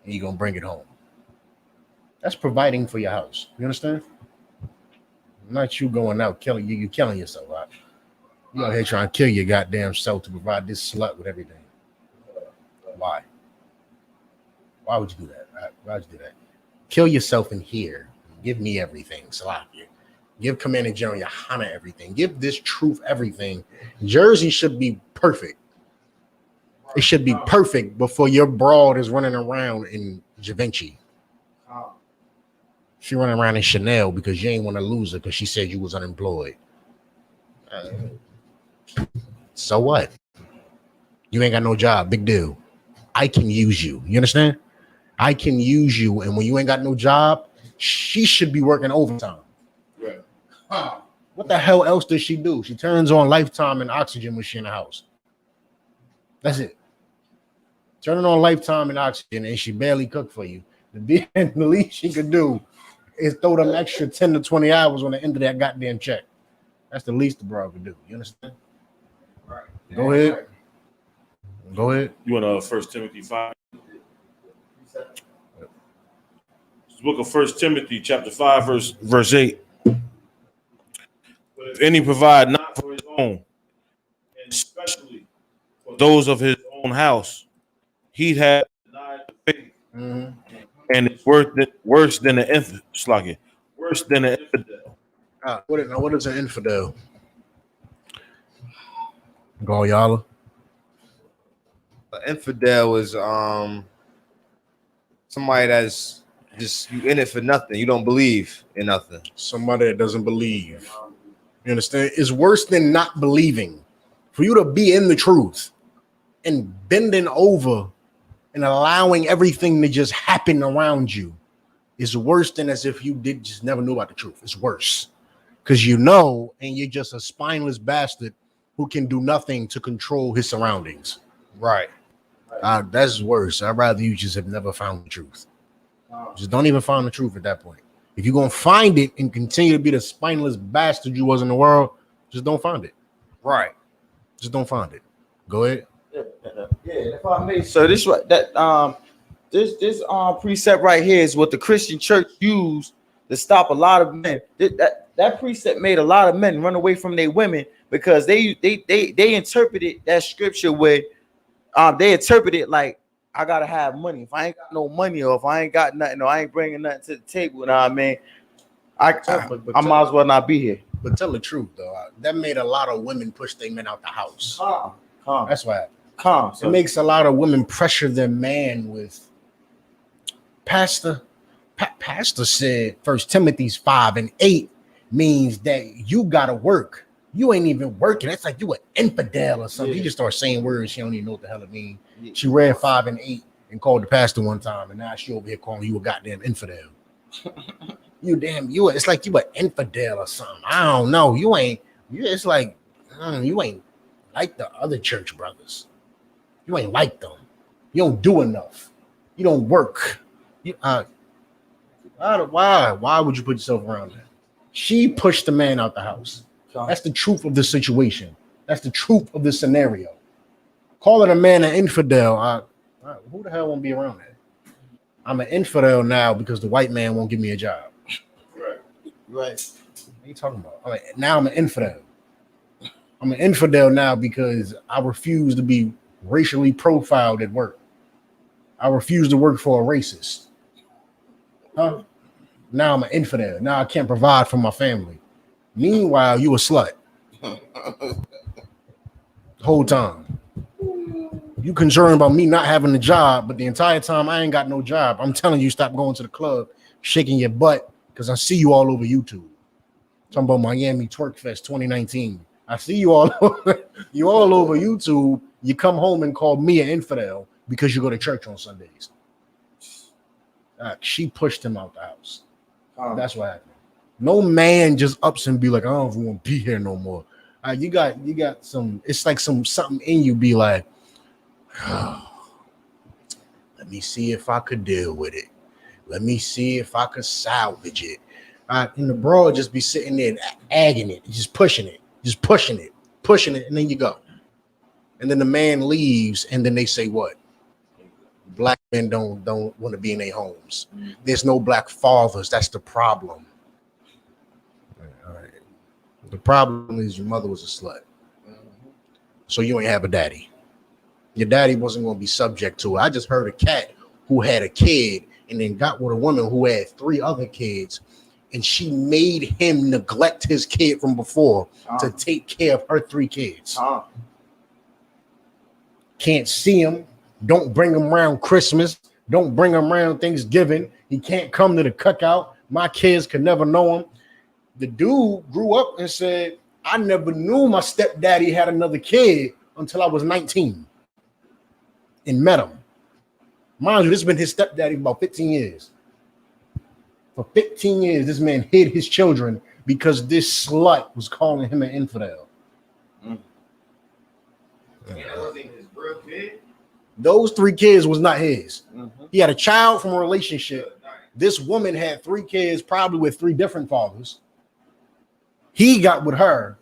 Speaker 2: And you're going to bring it home. That's providing for your house. You understand? Not you going out killing you. You killing yourself, right? You out here trying to kill your goddamn self to provide this slut with everything. Why? Why would you do that? Right? Why would you do that? Kill yourself in here. Give me everything, Salakia. Give Commander General YAHANNA everything. Give this truth everything. Jersey should be perfect. It should be perfect before your broad is running around in Givenchy. She running around in Chanel because you ain't want to lose her because she said you was unemployed. So what? You ain't got no job. Big deal. I can use you. You understand? I can use you. And when you ain't got no job, she should be working overtime.
Speaker 4: Right.
Speaker 2: What the hell else does she do? She turns on Lifetime and oxygen when she in the house. That's it. Turning on Lifetime and oxygen and she barely cook for you. The least she could do is throw them extra 10 to 20 hours on the end of that goddamn check. That's the least the bro could do. You understand?
Speaker 1: Right.
Speaker 2: Go ahead. Go ahead.
Speaker 4: You want 1 Timothy 5? The book of 1 Timothy, chapter 5, verse 8. But if any provide not for his own, and especially for those of his own house, he had denied the faith, and it's worse than an infidel. Worse than an infidel.
Speaker 2: What is an infidel? Go, y'all.
Speaker 3: An infidel is somebody that's just you in it for nothing. You don't believe in nothing.
Speaker 2: Somebody that doesn't believe. You understand? It's worse than not believing. For you to be in the truth and bending over and allowing everything to just happen around you is worse than as if you did just never knew about the truth. It's worse because you know, and you're just a spineless bastard who can do nothing to control his surroundings.
Speaker 3: Right.
Speaker 2: That's worse. I'd rather you just have never found the truth. Just don't even find the truth at that point. If you're gonna find it and continue to be the spineless bastard you was in the world, just don't find it.
Speaker 3: Right.
Speaker 2: Just don't find it. Go ahead.
Speaker 1: Yeah, if I may. So this precept right here is what the Christian church used to stop a lot of men. That precept made a lot of men run away from their women because they interpreted that scripture with they interpret it like I gotta have money. If I ain't got no money or if I ain't got nothing or I ain't bringing nothing to the table, you know what I mean? I might as well not be here.
Speaker 2: But tell the truth though, that made a lot of women push their men out the house.
Speaker 1: Calm.
Speaker 2: That's why.
Speaker 1: Calm.
Speaker 2: It makes a lot of women pressure their man with Pastor said 1 Timothy 5:8 means that you gotta work. You ain't even working. That's like you an infidel or something. You just start saying words she don't even know what the hell it means. She read 5:8 and called the pastor one time, and now she over here calling you a goddamn infidel. It's like you an infidel or something. I don't know. It's like you ain't like the other church brothers. You ain't like them. You don't do enough. You don't work. Why would you put yourself around that? She pushed the man out the house. That's the truth of the situation. That's the truth of the scenario. Calling a man an infidel, who the hell won't be around that? I'm an infidel now because the white man won't give me a job.
Speaker 1: Right.
Speaker 2: What are you talking about? Now I'm an infidel. I'm an infidel now because I refuse to be racially profiled at work. I refuse to work for a racist. Huh? Now I'm an infidel. Now I can't provide for my family. Meanwhile, you a slut. The whole time. You concerned about me not having a job, but the entire time I ain't got no job. I'm telling you, stop going to the club, shaking your butt, because I see you all over YouTube. Talking about Miami Twerk Fest 2019. I see you all over YouTube. You come home and call me an infidel because you go to church on Sundays. She pushed him out the house. That's what happened. No man just ups and be like, I don't even want to be here no more. You got some. It's like something in you be like, oh, let me see if I could deal with it. Let me see if I could salvage it. And the broad just be sitting there agging it, just pushing it, and then you go. And then the man leaves, and then they say what? Black men don't want to be in their homes. There's no black fathers. That's the problem. All right. The problem is your mother was a slut. So you ain't have a daddy. Your daddy wasn't going to be subject to it. I just heard a cat who had a kid and then got with a woman who had 3 other kids, and she made him neglect his kid from before to take care of her 3 kids. Can't see him. Don't bring him around Christmas. Don't bring him around Thanksgiving. He can't come to the cookout. My kids could never know him. The dude grew up and said, I never knew my stepdaddy had another kid until I was 19 and met him. Mind you, this has been his stepdaddy for about 15 years. For 15 years, this man hid his children because this slut was calling him an infidel. Those 3 kids was not his. He had a child from a relationship. This woman had 3 kids, probably with 3 different fathers. He got with her,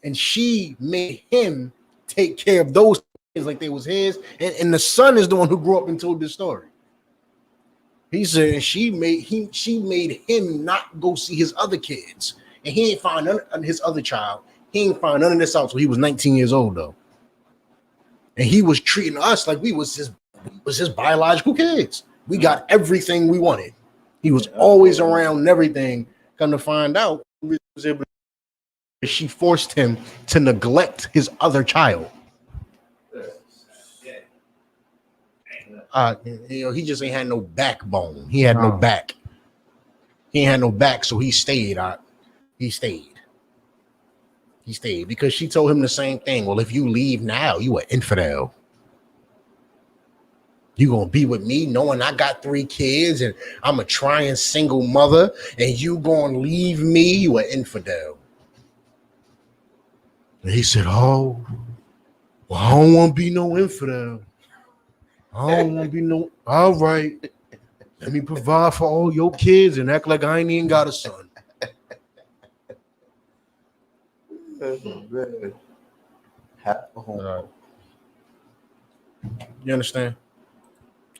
Speaker 2: and she made him take care of those kids like they was his. And the son is the one who grew up and told this story. He said she made him not go see his other kids, and he ain't find none of his other child. He ain't find none of this out until he was 19 years old though, and he was treating us like we was his biological kids. We got everything we wanted. He was always around and everything. Come to find out, she forced him to neglect his other child. He just ain't had no backbone. He had no back. He ain't had no back, so he stayed. He stayed because she told him the same thing. Well, if you leave now, you an infidel. You gonna be with me knowing I got 3 kids and I'm a trying single mother, and you gonna leave me? You an infidel. And he said, "Oh, well, I don't want to be no infidel. I don't want to be no. All right, let me provide for all your kids and act like I ain't even got a son." You understand?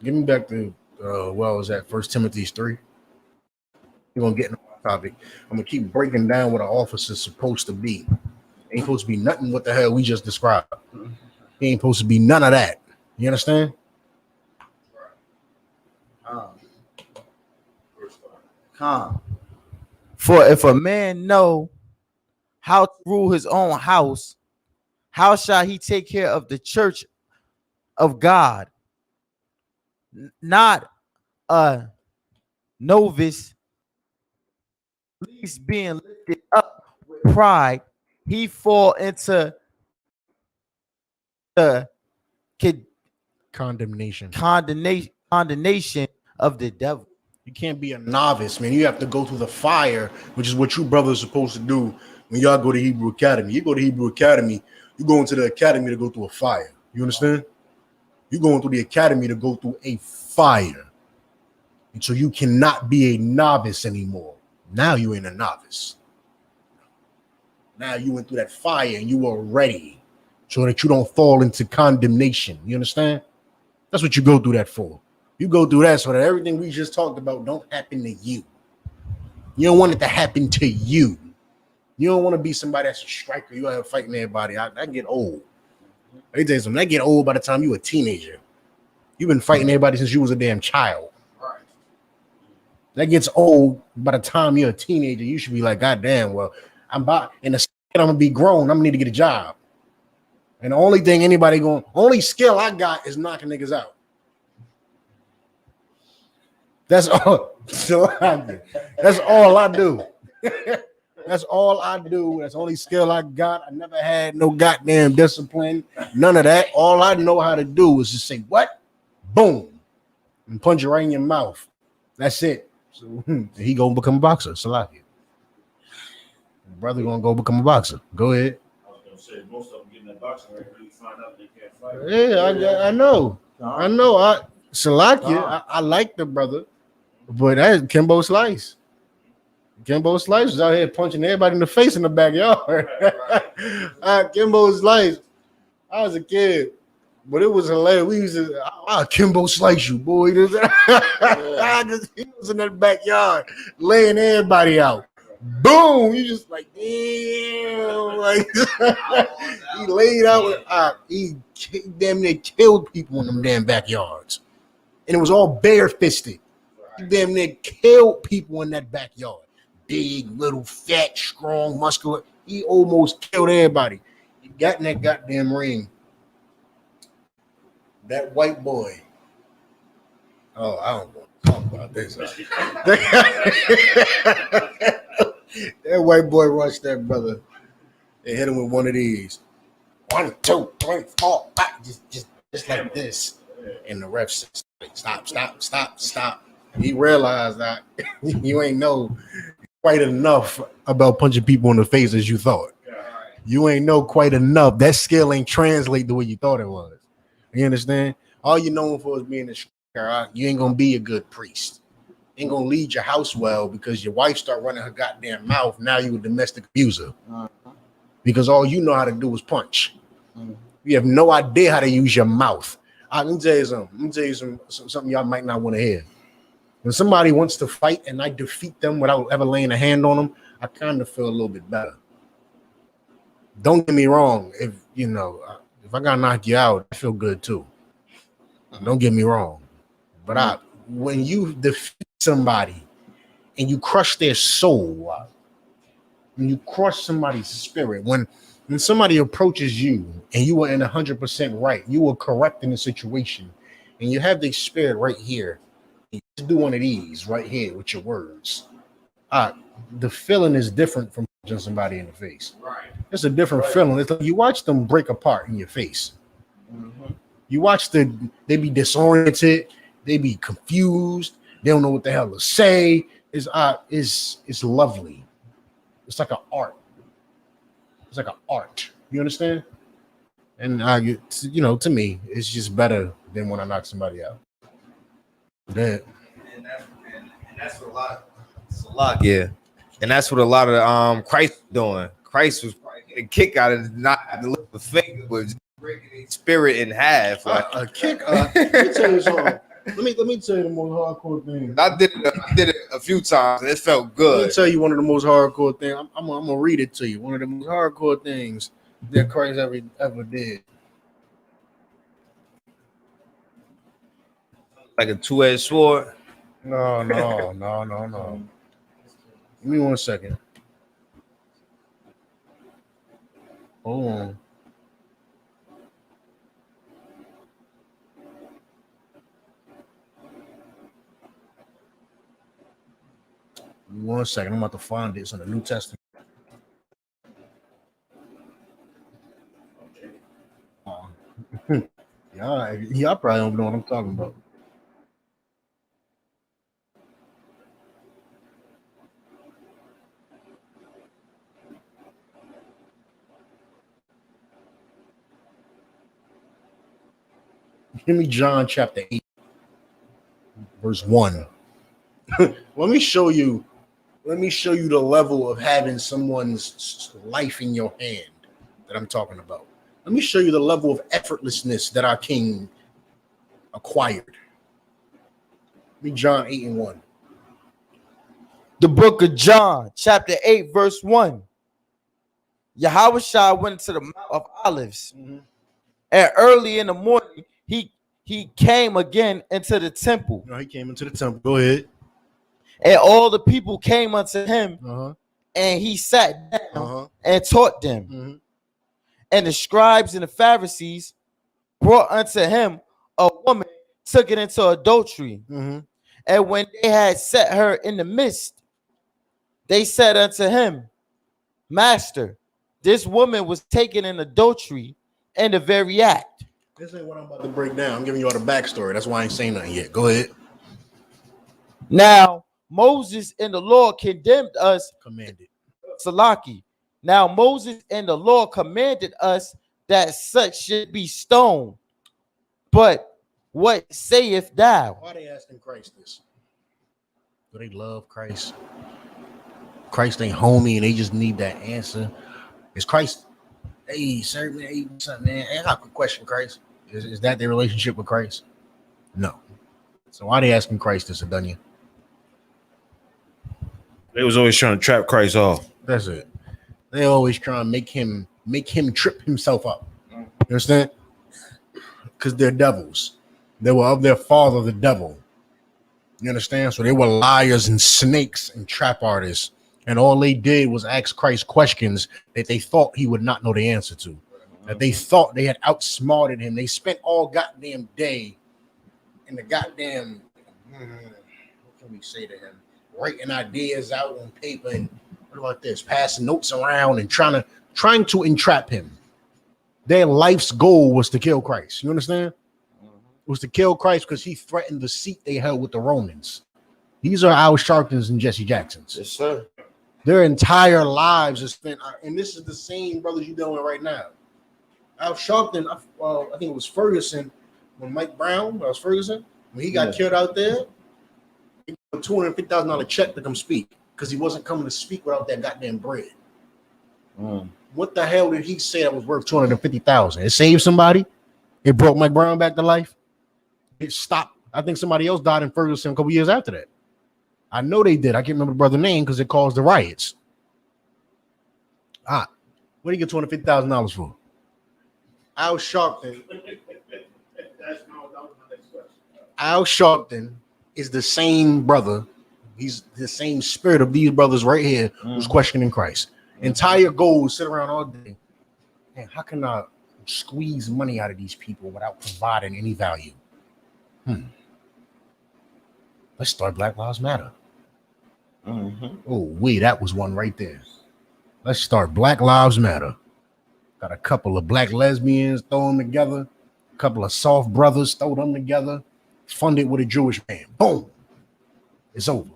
Speaker 2: Give me back to what was that? 1 Timothy 3. We're gonna get into the topic. I'm gonna keep breaking down what an officer's supposed to be. Ain't supposed to be nothing what the hell we just described. He ain't supposed to be none of that. You understand?
Speaker 1: For if a man know how to rule his own house, how shall he take care of the church of God? Not a novice, least being lifted up with pride, he fall into the
Speaker 2: Condemnation
Speaker 1: of the devil.
Speaker 2: You can't be a novice, man. You have to go through the fire, which is what you brothers are supposed to do when y'all go to Hebrew Academy. You go to Hebrew Academy, you go into the academy to go through a fire. You understand? You're going through the academy to go through a fire. And so you cannot be a novice anymore. Now you ain't a novice. Now you went through that fire and you are ready so that you don't fall into condemnation. You understand? That's what you go through that for. You go through that so that everything we just talked about don't happen to you. You don't want it to happen to you. You don't want to be somebody that's a striker. You are fighting everybody. I get old. Let me tell you something. I get old by the time you a teenager. You've been fighting everybody since you was a damn child. Right. That gets old by the time you're a teenager. You should be like, God damn, well, I'm gonna be grown. I'm gonna need to get a job. And the only thing only skill I got is knocking niggas out. That's all. That's all I do. That's all I do. That's the only skill I got. I never had no goddamn discipline. None of that. All I know how to do is just say, what? Boom. And punch you right in your mouth. That's it. So he gonna become a boxer. Salakia. Brother gonna go become a boxer. Go ahead.
Speaker 4: I was gonna say most of them getting that boxing right really find out they can't fight.
Speaker 2: Yeah, I know. Salakia. I like the brother. But that's Kimbo Slice. Kimbo Slice was out here punching everybody in the face in the backyard. Kimbo Slice. I was a kid. But it was hilarious. We used to, Kimbo Slice you, boy. He was in that backyard laying everybody out. Boom! You just like, damn. Like, he laid out with, he damn near killed people in them damn backyards. And it was all bare-fisted. He damn near killed people in that backyard. Big, little, fat, strong, muscular. He almost killed everybody. He got in that goddamn ring. That white boy. Oh, I don't want to talk about this. That white boy rushed that brother and hit him with one of these. 1, 2, 3, 4, 5. Just like this. And the ref said, stop. He realized that you ain't know quite enough about punching people in the face as you thought. You ain't know quite enough. That skill ain't translate the way you thought it was. You understand? All you known for is being a striker. You ain't gonna be a good priest. Ain't gonna lead your house well because your wife start running her goddamn mouth. Now you a domestic abuser because all you know how to do is punch. You have no idea how to use your mouth. Let me tell you something. Let me tell you something y'all might not want to hear. When somebody wants to fight and I defeat them without ever laying a hand on them, I kind of feel a little bit better. Don't get me wrong. If I gotta knock you out, I feel good too. Don't get me wrong. But when you defeat somebody and you crush their soul, when you crush somebody's spirit, when somebody approaches you and you are in 100% right, you are correct in the situation, and you have their spirit right here, you just do one of these right here with your words. The feeling is different from punching somebody in the face. Right. It's a different feeling. It's like you watch them break apart in your face. Mm-hmm. You watch they be disoriented, they be confused, they don't know what the hell to say. It's lovely. It's like an art. It's like an art. You understand? And to me, it's just better than when I knock somebody out. That.
Speaker 3: And that's what it's a lot. Yeah. And that's what a lot of Christ doing. Christ was probably getting a kick out of not having to lift the finger, but just breaking his spirit in half. Like
Speaker 2: a kick. Let me tell you something. Let me tell you the most hardcore thing.
Speaker 3: I did it a few times and it felt good.
Speaker 2: Let me tell you one of the most hardcore things. I'm gonna read it to you. One of the most hardcore things that Christ ever did.
Speaker 3: Like a two-edged sword.
Speaker 2: No. Give me 1 second. Hold on. Give me 1 second. I'm about to find this in the New Testament. Y'all probably don't know what I'm talking about. Give me John chapter 8, verse 1. Let me show you the level of having someone's life in your hand that I'm talking about. Let me show you the level of effortlessness that our King acquired. Give me John 8 and 1.
Speaker 1: The book of John, chapter 8, verse 1. Yahushua went to the Mount of Olives, and early in the morning, he came again into the temple.
Speaker 2: No, he came into the temple. Go ahead.
Speaker 1: And all the people came unto him, and he sat down and taught them. And the scribes and the Pharisees brought unto him a woman took it into adultery. And when they had set her in the midst, they said unto him, Master, this woman was taken in adultery in the very act.
Speaker 2: This ain't what I'm about to break down. I'm giving you all the backstory. That's why I ain't saying nothing yet. Go ahead.
Speaker 1: Now, Moses and the Lord commanded. Salaki. Now, Moses and the Lord commanded us that such should be stoned. But what sayest thou?
Speaker 2: Why are they asking Christ this? Do they love Christ? Christ ain't homie and they just need that answer. Is Christ, hey, sir, man, hey, what's up, man? I got a quick question, Christ. Is that their relationship with Christ? No. So why are they asking Christ this, Adunya?
Speaker 4: They was always trying to trap Christ off.
Speaker 2: That's it. They always try and make him trip himself up. You understand? Because they're devils. They were of their father, the devil. You understand? So they were liars and snakes and trap artists. And all they did was ask Christ questions that they thought he would not know the answer to. That they thought they had outsmarted him. They spent all goddamn day in the goddamn, what can we say to him? Writing ideas out on paper and what about this? Passing notes around and trying to entrap him. Their life's goal was to kill Christ. You understand? It was to kill Christ because he threatened the seat they held with the Romans. These are Al Sharptons and Jesse Jacksons.
Speaker 1: Yes, sir.
Speaker 2: Their entire lives are spent, and this is the same brothers you're dealing with right now. Al Sharpton, I think it was Ferguson, when Mike Brown, when he got killed out there, he got a $250,000 check to come speak because he wasn't coming to speak without that goddamn bread. What the hell did he say that was worth $250,000? It saved somebody. It brought Mike Brown back to life. It stopped. I think somebody else died in Ferguson a couple years after that. I know they did. I can't remember the brother's name because it caused the riots. What do you get $250,000 for? Al Sharpton. Al Sharpton is the same brother. He's the same spirit of these brothers right here who's questioning Christ. Entire goal is sit around all day. Man, how can I squeeze money out of these people without providing any value? Let's start Black Lives Matter. Oh, wait, that was one right there. Let's start Black Lives Matter. Got a couple of black lesbians, throw them together. A couple of soft brothers, throw them together. Fund it with a Jewish man. Boom. It's over.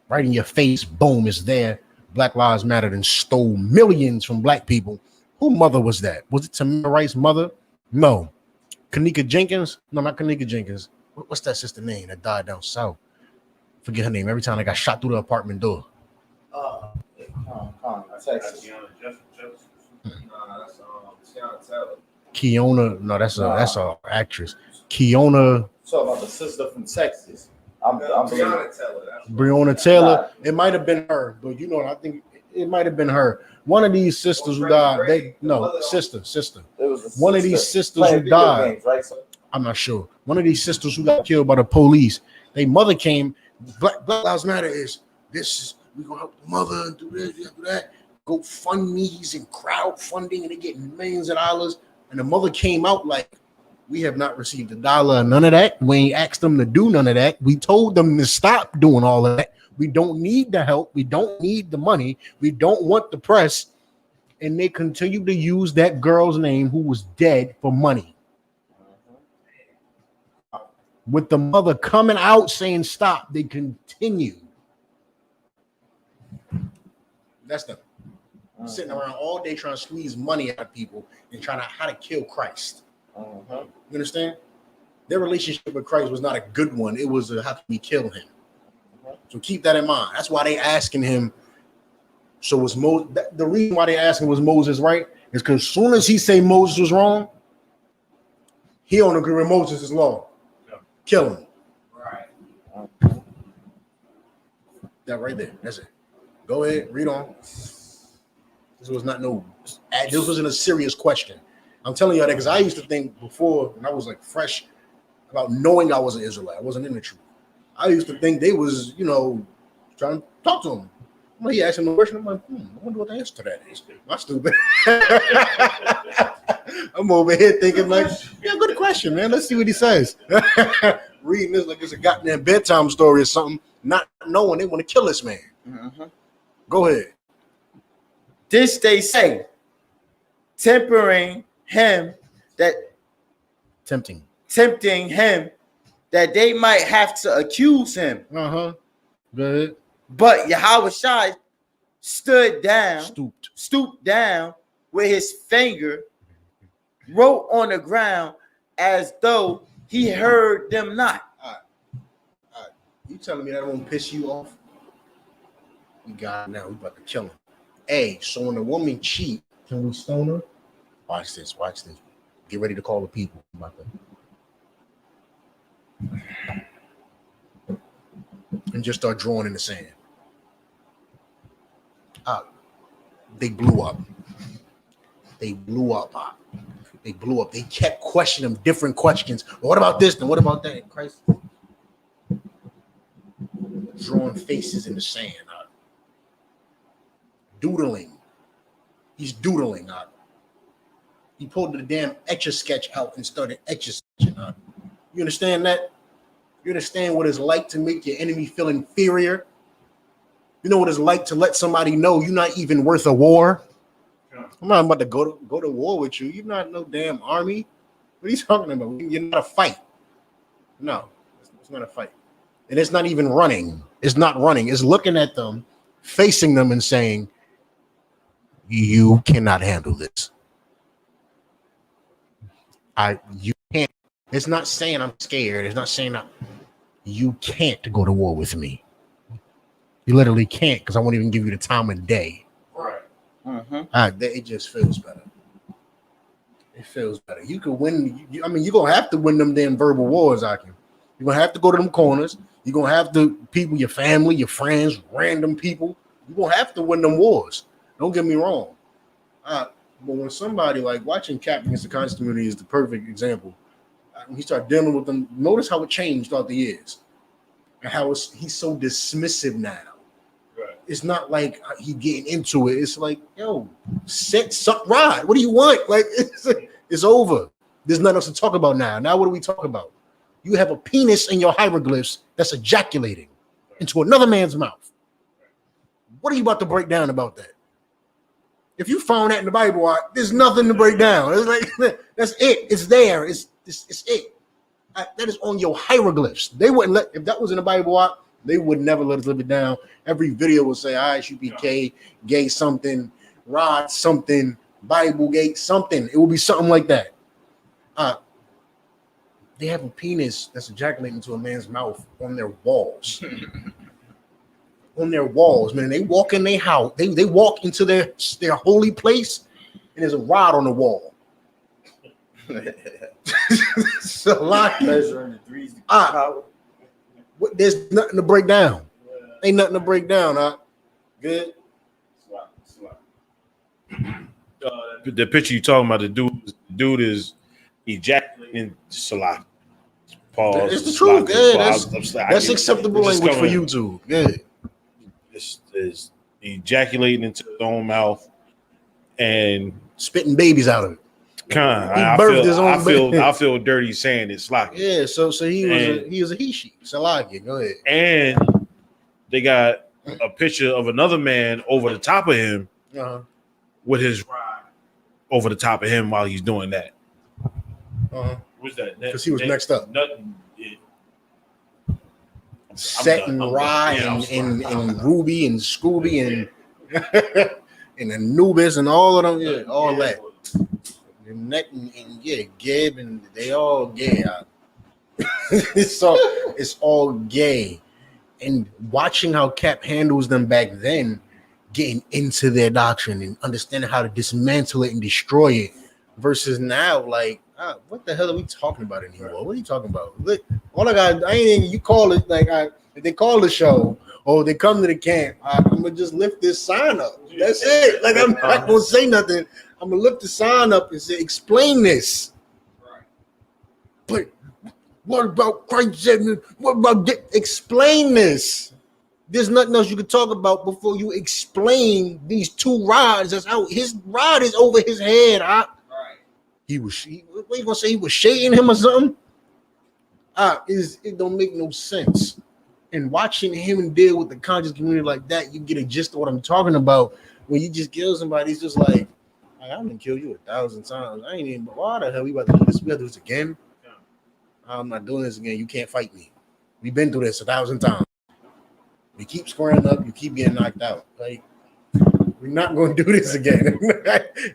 Speaker 2: Right in your face. Boom, it's there. Black Lives Matter and stole millions from black people. Who mother was that? Was it Tamir Rice's mother? No. Kanika Jenkins? No, not Kanika Jenkins. What's that sister name that died down south? Forget her name. Every time I got shot through the apartment door.
Speaker 1: Texas.
Speaker 2: Keona. No, that's a actress. Keona.
Speaker 1: Talk about the sister from Texas. I'm
Speaker 2: Breonna Taylor. It might have been her, but you know, I think it might have been her. One of these sisters who died. Sister. One of these sisters who died.
Speaker 1: Games, right?
Speaker 2: I'm not sure. One of these sisters who got killed by the police. Their mother came. Black Lives Matter is this. We gonna help the mother and do this, do that. Go fund me's and crowdfunding, and they getting millions of dollars. And the mother came out like, we have not received $1 or none of that. We ain't asked them to do none of that. We told them to stop doing all of that. We don't need the help. We don't need the money. We don't want the press. And they continue to use that girl's name who was dead for money. With the mother coming out saying stop, they continue. That's them. Sitting around all day trying to squeeze money out of people and trying to how to kill Christ. You understand? Their relationship with Christ was not a good one. It was how can we kill him? So keep that in mind. That's why they asking him. So was the reason why they asking was Moses right is because as soon as he say Moses was wrong, he don't agree with Moses' law. Kill him. Right. That right there. That's it. Go ahead. Read on. This was not this wasn't a serious question. I'm telling y'all that because I used to think before when I was like fresh about knowing I was an Israelite. I wasn't in the truth. I used to think they was, trying to talk to him. When he asked him the question, I'm like, I wonder what the answer to that is. I'm stupid. I'm over here thinking like, yeah, good question, man. Let's see what he says. Reading this like it's a goddamn bedtime story or something, not knowing they want to kill this man. Go ahead.
Speaker 1: This they say, tempting him that they might have to accuse him.
Speaker 2: Go ahead.
Speaker 1: But Yahawashi stooped down with his finger, wrote on the ground as though he heard them not.
Speaker 2: All right. You telling me that won't piss you off? We got it now. We about to kill him. So when a woman cheat, can we stone her? Watch this. Get ready to call the people. I'm about to, and just start drawing in the sand. They blew up. They blew up. They blew up. They kept questioning them different questions. What about this? And what about that? And Christ drawing faces in the sand. Doodling. He's doodling. He pulled the damn Etch-a-Sketch out and started Etch-a-Sketching. You understand that? You understand what it's like to make your enemy feel inferior? You know what it's like to let somebody know you're not even worth a war? I'm not about to go to war with you. You're not no damn army. What are you talking about? You're not a fight. No, it's not a fight. And it's not even running. It's not running. It's looking at them, facing them and saying, you cannot handle this. You can't. It's not saying I'm scared. It's not saying you can't go to war with me. You literally can't, because I won't even give you the time of day.
Speaker 4: Right.
Speaker 2: It just feels better. It feels better. You could win. You're going to have to win them damn verbal wars, Akim. You're going to have to go to them corners. You're going to have to, people, your family, your friends, random people. You're going to have to win them wars. Don't get me wrong. But when somebody, like, watching Cap against the conscious community is the perfect example. When he started dealing with them, notice how it changed throughout the years. And how he's so dismissive now. It's not like he getting into it. It's like, yo, ride. What do you want? Like, it's over. There's nothing else to talk about now. Now, what do we talk about? You have a penis in your hieroglyphs that's ejaculating into another man's mouth. What are you about to break down about that? If you found that in the Bible, there's nothing to break down. It's like, that's it. It's there. It's it. That is on your hieroglyphs. They wouldn't let, if that was in the Bible, they would never let us live it down. Every video would say I.S.U.P.K, gay something, Rod something, Bible gate something. It will be something like that. They have a penis that's ejaculating into a man's mouth on their walls. On their walls, man. They walk in their house. They walk into their holy place, and there's a rod on the wall. So like
Speaker 1: Measuring the threes.
Speaker 2: there's nothing to break down. Ain't nothing to break down. Good.
Speaker 4: The picture you talking about, the dude is ejaculating Salah. Pause.
Speaker 2: It's the truth. Yeah, that's acceptable
Speaker 4: it's
Speaker 2: language for YouTube. Yeah.
Speaker 4: Is ejaculating into his own mouth and
Speaker 2: spitting babies out of it.
Speaker 4: I feel dirty saying it's like
Speaker 2: yeah. So he was a he-she. Salaki. Go ahead.
Speaker 4: And they got a picture of another man over the top of him with his rod over the top of him while he's doing that. What's that?
Speaker 2: Because he was next up.
Speaker 4: Nothing.
Speaker 2: Setting Rye and Ruby and Scooby and and Anubis and all of them, yeah, all that. And Gib and they all gay. It's all gay. And watching how Cap handles them back then, getting into their doctrine and understanding how to dismantle it and destroy it, versus now, like, what the hell are we talking about anymore? What are you talking about? Look, all I got, you call it like if they call the show or they come to the camp, I'm gonna just lift this sign up. That's it. Like, I'm not gonna say nothing. I'm gonna lift the sign up and say, explain this. Right. But what about Christ? What about explain this? There's nothing else you can talk about before you explain these two rods. That's how his rod is over his head. What you gonna say? He was shading him or something? It don't make no sense. And watching him deal with the conscious community like that, you get a gist of what I'm talking about. When you just kill somebody, it's just like, I'm gonna kill you 1,000 times. I ain't even. Why the hell we about to do this? We gotta do this again. I'm not doing this again. You can't fight me. We've been through this 1,000 times. We keep squaring up. You keep getting knocked out. Like, we're not going to do this again.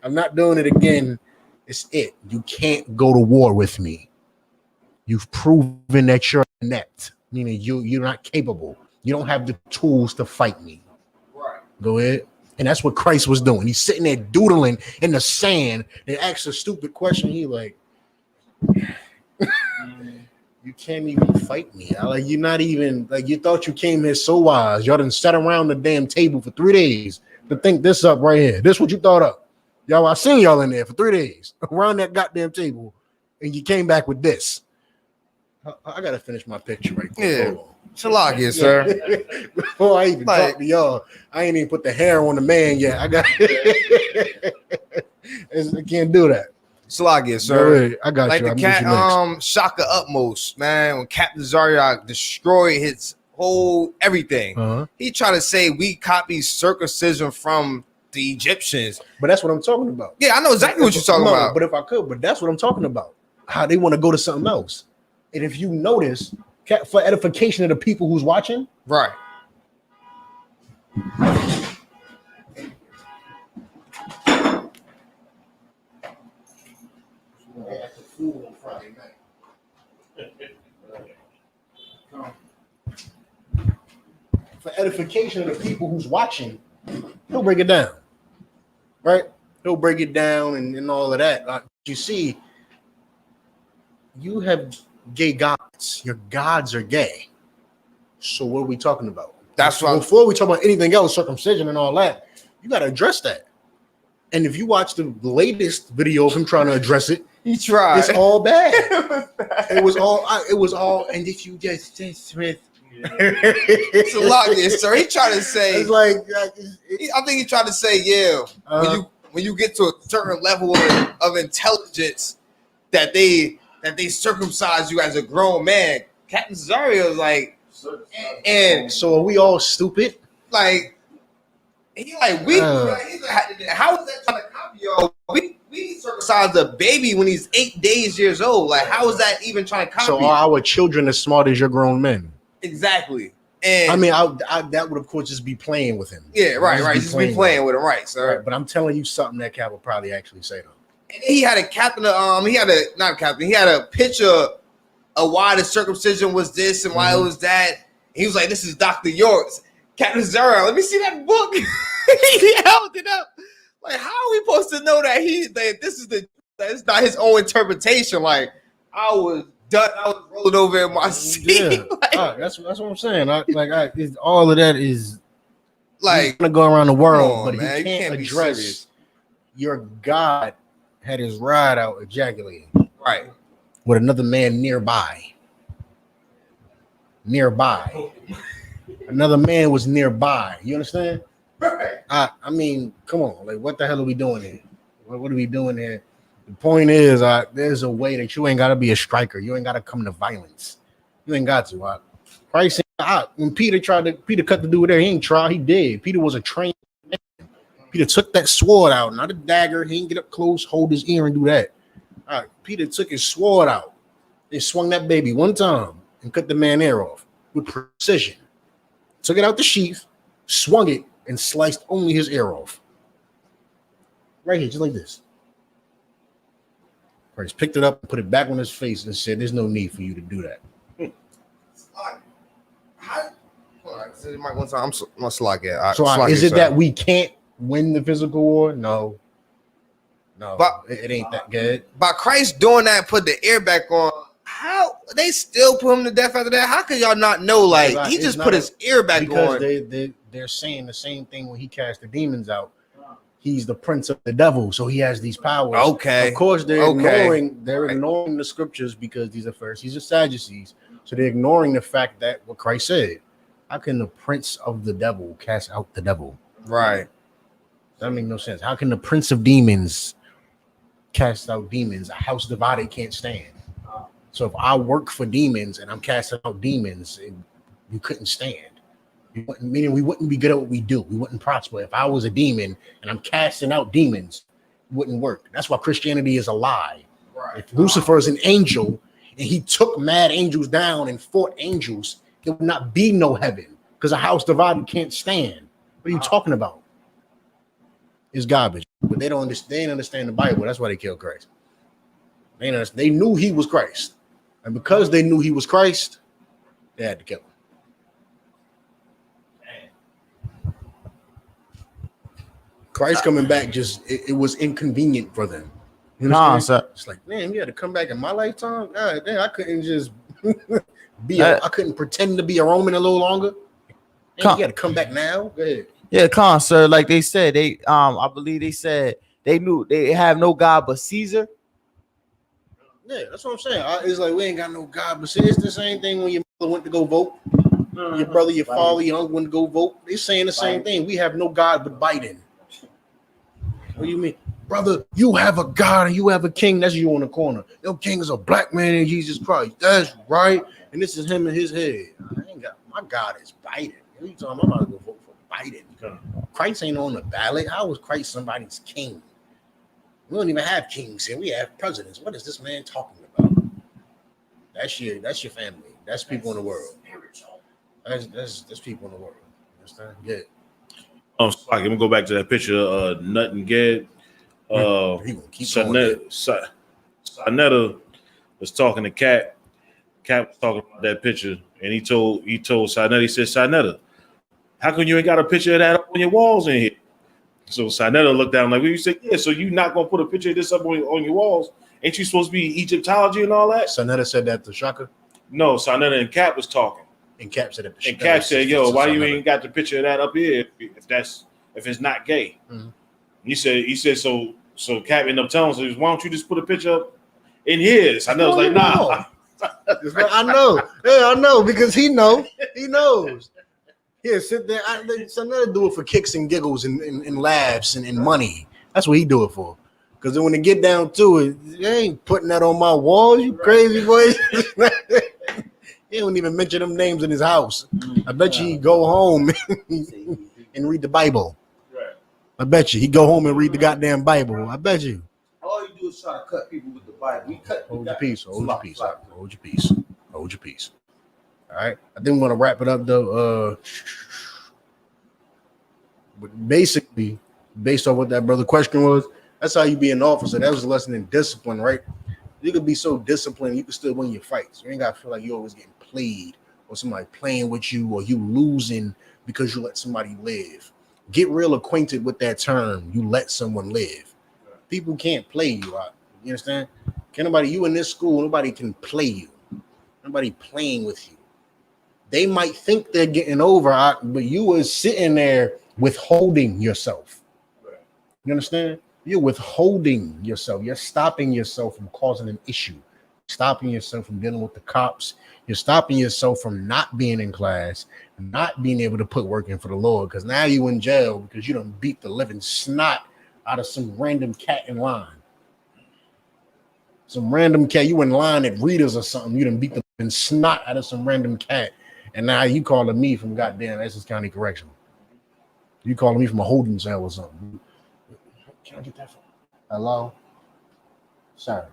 Speaker 2: I'm not doing it again. It's it. You can't go to war with me. You've proven that you're inept, meaning you're not capable. You don't have the tools to fight me. Right. Go ahead. And that's what Christ was doing. He's sitting there doodling in the sand and asks a stupid question. He like, You can't even fight me. Like you're not even like you thought you came here so wise. Y'all done sat around the damn table for 3 days to think this up right here. This what you thought up. Y'all, I seen y'all in there for 3 days around that goddamn table, and you came back with this. I gotta finish my picture right there.
Speaker 3: Yeah. Shalakia, sir.
Speaker 2: Before I even talk to y'all, I ain't even put the hair on the man yet. I can't do that.
Speaker 3: Shalakia, sir.
Speaker 2: I got
Speaker 3: like
Speaker 2: you.
Speaker 3: the cat Shaka Utmost, man, when Captain Zaryak destroyed his whole everything. He tried to say we copied circumcision from the Egyptians.
Speaker 2: But that's what I'm talking about.
Speaker 3: Yeah, I know exactly what you're talking about.
Speaker 2: But if I could, but that's what I'm talking about. How they want to go to something else. And if you notice, for edification of the people who's watching,
Speaker 3: right.
Speaker 2: For edification of the people who's watching, he'll break it down. Right? He'll break it down and all of that. Like you see, you have gay gods. Your gods are gay. So what are we talking about?
Speaker 3: That's why
Speaker 2: before we talk about anything else, circumcision and all that, you got to address that. And if you watch the latest video of him trying to address it,
Speaker 3: he tried.
Speaker 2: It's all bad. It was all. And if you just with.
Speaker 3: It's a lot, sir. He tried to say.
Speaker 2: It's like
Speaker 3: I think he tried to say, yeah. When you get to a certain level of intelligence, that they circumcise you as a grown man. Captain Cesario was like, and
Speaker 2: so are we all stupid?
Speaker 3: Like he like we how is that trying to copy y'all? We circumcised a baby when he's 8 years old. Like how is that even trying to copy?
Speaker 2: So are our children as smart as your grown men?
Speaker 3: Exactly. And
Speaker 2: I mean, I that would of course just be playing with him.
Speaker 3: Yeah, right. Just be playing with him, right, sir.
Speaker 2: Right, but I'm telling you something that Cap would probably actually say though.
Speaker 3: And he had a captain. He had a picture of why the circumcision was this and why it was that. He was like, "This is Dr. York's Captain Zara. Let me see that book." He held it up. Like, how are we supposed to know that that's not his own interpretation? Like, I was done. I was rolling over in my seat.
Speaker 2: Yeah, like, that's what I'm saying. All of that is
Speaker 3: like
Speaker 2: gonna go around the world, but
Speaker 3: man,
Speaker 2: he can't address your God had his ride out ejaculating.
Speaker 3: Right.
Speaker 2: With another man nearby. Another man was nearby. You understand?
Speaker 3: Right.
Speaker 2: I mean, come on. Like, what the hell are we doing here? What are we doing here? The point is, there's a way that you ain't got to be a striker. You ain't got to come to violence. You ain't got to. Christ, when Peter cut the dude there, he ain't try. He did. Peter was a trained man. Peter took that sword out, not a dagger. He didn't get up close, hold his ear, and do that. All right, Peter took his sword out and swung that baby one time and cut the man ear off with precision. Took it out the sheath, swung it, and sliced only his ear off. Right here, just like this. Christ picked it up and put it back on his face and said, "There's no need for you to do that." Is it that we can't win the physical war? No, but it ain't that good.
Speaker 3: By Christ doing that, put the ear back on. How they still put him to death after that? How could y'all not know? Like he just put his ear back on.
Speaker 2: Because they're saying the same thing when he cast the demons out. He's the prince of the devil, so he has these powers.
Speaker 3: Okay.
Speaker 2: Of course, they're ignoring the scriptures because these are Pharisees and Sadducees. So they're ignoring the fact that what Christ said. How can the prince of the devil cast out the devil?
Speaker 3: Right.
Speaker 2: That makes no sense. How can the prince of demons cast out demons? A house divided can't stand. So if I work for demons and I'm casting out demons, you couldn't stand. Meaning we wouldn't be good at what we do. We wouldn't prosper. If I was a demon and I'm casting out demons, it wouldn't work. That's why Christianity is a lie. Right. If Lucifer is an angel and he took mad angels down and fought angels, there would not be no heaven because a house divided can't stand. What are you talking about? It's garbage. But they don't understand. They didn't understand the Bible. That's why they killed Christ. They knew he was Christ. And because they knew he was Christ, they had to kill him. Christ coming back it was inconvenient for them. You
Speaker 5: Con,
Speaker 2: understand?
Speaker 5: sir.
Speaker 2: It's like, man, you had to come back in my lifetime. God damn, I couldn't just I couldn't pretend to be a Roman a little longer. Man, you had to come back now. Go ahead.
Speaker 5: Yeah, con, sir. Like they said, I believe they said they knew they have no God but Caesar.
Speaker 2: Yeah, that's what I'm saying. It's like we ain't got no God, but see, it's the same thing when your mother went to go vote. Your brother, your father, your uncle went to go vote. They're saying the same thing. We have no God but Biden. What do you mean? Brother, you have a God and you have a king. That's you on the corner. Your king is a black man in Jesus Christ. That's right. And this is him in his head. I ain't got my God is Biden. What are you talking about? I'm about to go vote for Biden. Christ ain't on the ballot. How is Christ somebody's king? We don't even have kings here. We have presidents. What is this man talking about? That's your family. That's people in the world. That's people in the world. You understand? Yeah.
Speaker 4: Like, let me go back to that picture of Nut and Ged. Sonetta was talking to Cat. Cat was talking about that picture, and he told Sonetta, he said, Sonetta, how come you ain't got a picture of that up on your walls in here? So Sonetta looked down like, well, you said, yeah, so you not going to put a picture of this up on your walls? Ain't you supposed to be Egyptology and all that?
Speaker 2: Sonetta said that to Shaka?
Speaker 4: No, Sonetta and Cap was talking.
Speaker 2: And Cap said that.
Speaker 4: And Cap said, yo, why you ain't got the picture of that up here if it's not gay?
Speaker 2: Mm-hmm.
Speaker 4: He said, so Cap ended up telling us, why don't you just put a picture up in his? I know, was like, nah.
Speaker 2: I know. Yeah, I know, because he knows. Yeah, sit there. Sonetta do it for kicks and giggles and laughs and money. That's what he do it for. Because when they get down to it, they ain't putting that on my walls, you crazy boy. He don't even mention them names in his house. I bet you he go home and read the Bible. I bet you he go home and read the goddamn Bible. I bet you.
Speaker 1: All you do is try to cut people with the Bible.
Speaker 2: Hold your peace. Hold your peace. All right. I think we're gonna wrap it up though. But basically, based on what that brother question was, that's how you be an officer. That was a lesson in discipline, right? You could be so disciplined, you can still win your fights. You ain't gotta feel like you're always getting played or somebody playing with you or you losing because you let somebody live. Get real acquainted with that term. You let someone live. People can't play you out. You understand? Can nobody, you in this school, nobody can play you. Nobody playing with you. They might think they're getting over, but you was sitting there withholding yourself. You understand? You're withholding yourself. You're stopping yourself from causing an issue. Stopping yourself from dealing with the cops. You're stopping yourself from not being in class, not being able to put work in for the Lord, because now you in jail because you done beat the living snot out of some random cat in line. Some random cat, you in line at Rita's or something, you done beat the living snot out of some random cat, and now you calling me from goddamn Essex County Correctional. You calling me from a holding cell or something. Can I get that phone? Hello? Sorry.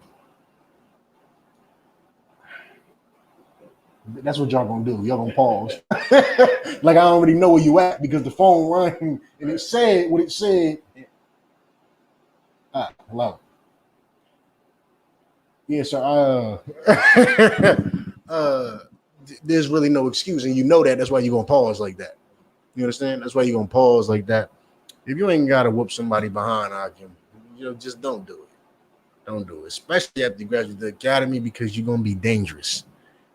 Speaker 2: That's what y'all gonna do. Y'all gonna pause. Like I already know where you at because the phone rang and it said what it said. Hello. Yeah, so there's really no excuse, and you know that. That's why you're gonna pause like that. You understand? That's why you're gonna pause like that. If you ain't gotta whoop somebody behind, just don't do it. Don't do it, especially after you graduate the academy, because you're gonna be dangerous.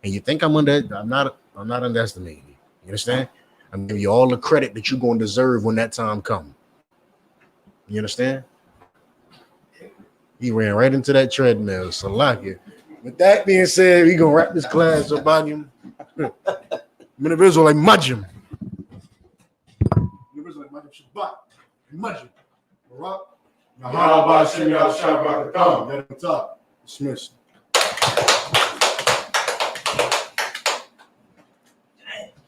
Speaker 2: And you think I'm not underestimating you. You understand? I'm giving you all the credit that you're gonna deserve when that time comes. You understand? He ran right into that treadmill. So like it. With that being said, we gonna wrap this class up on him. Men of Israel like Majim. Majim. Barak. Dismissed.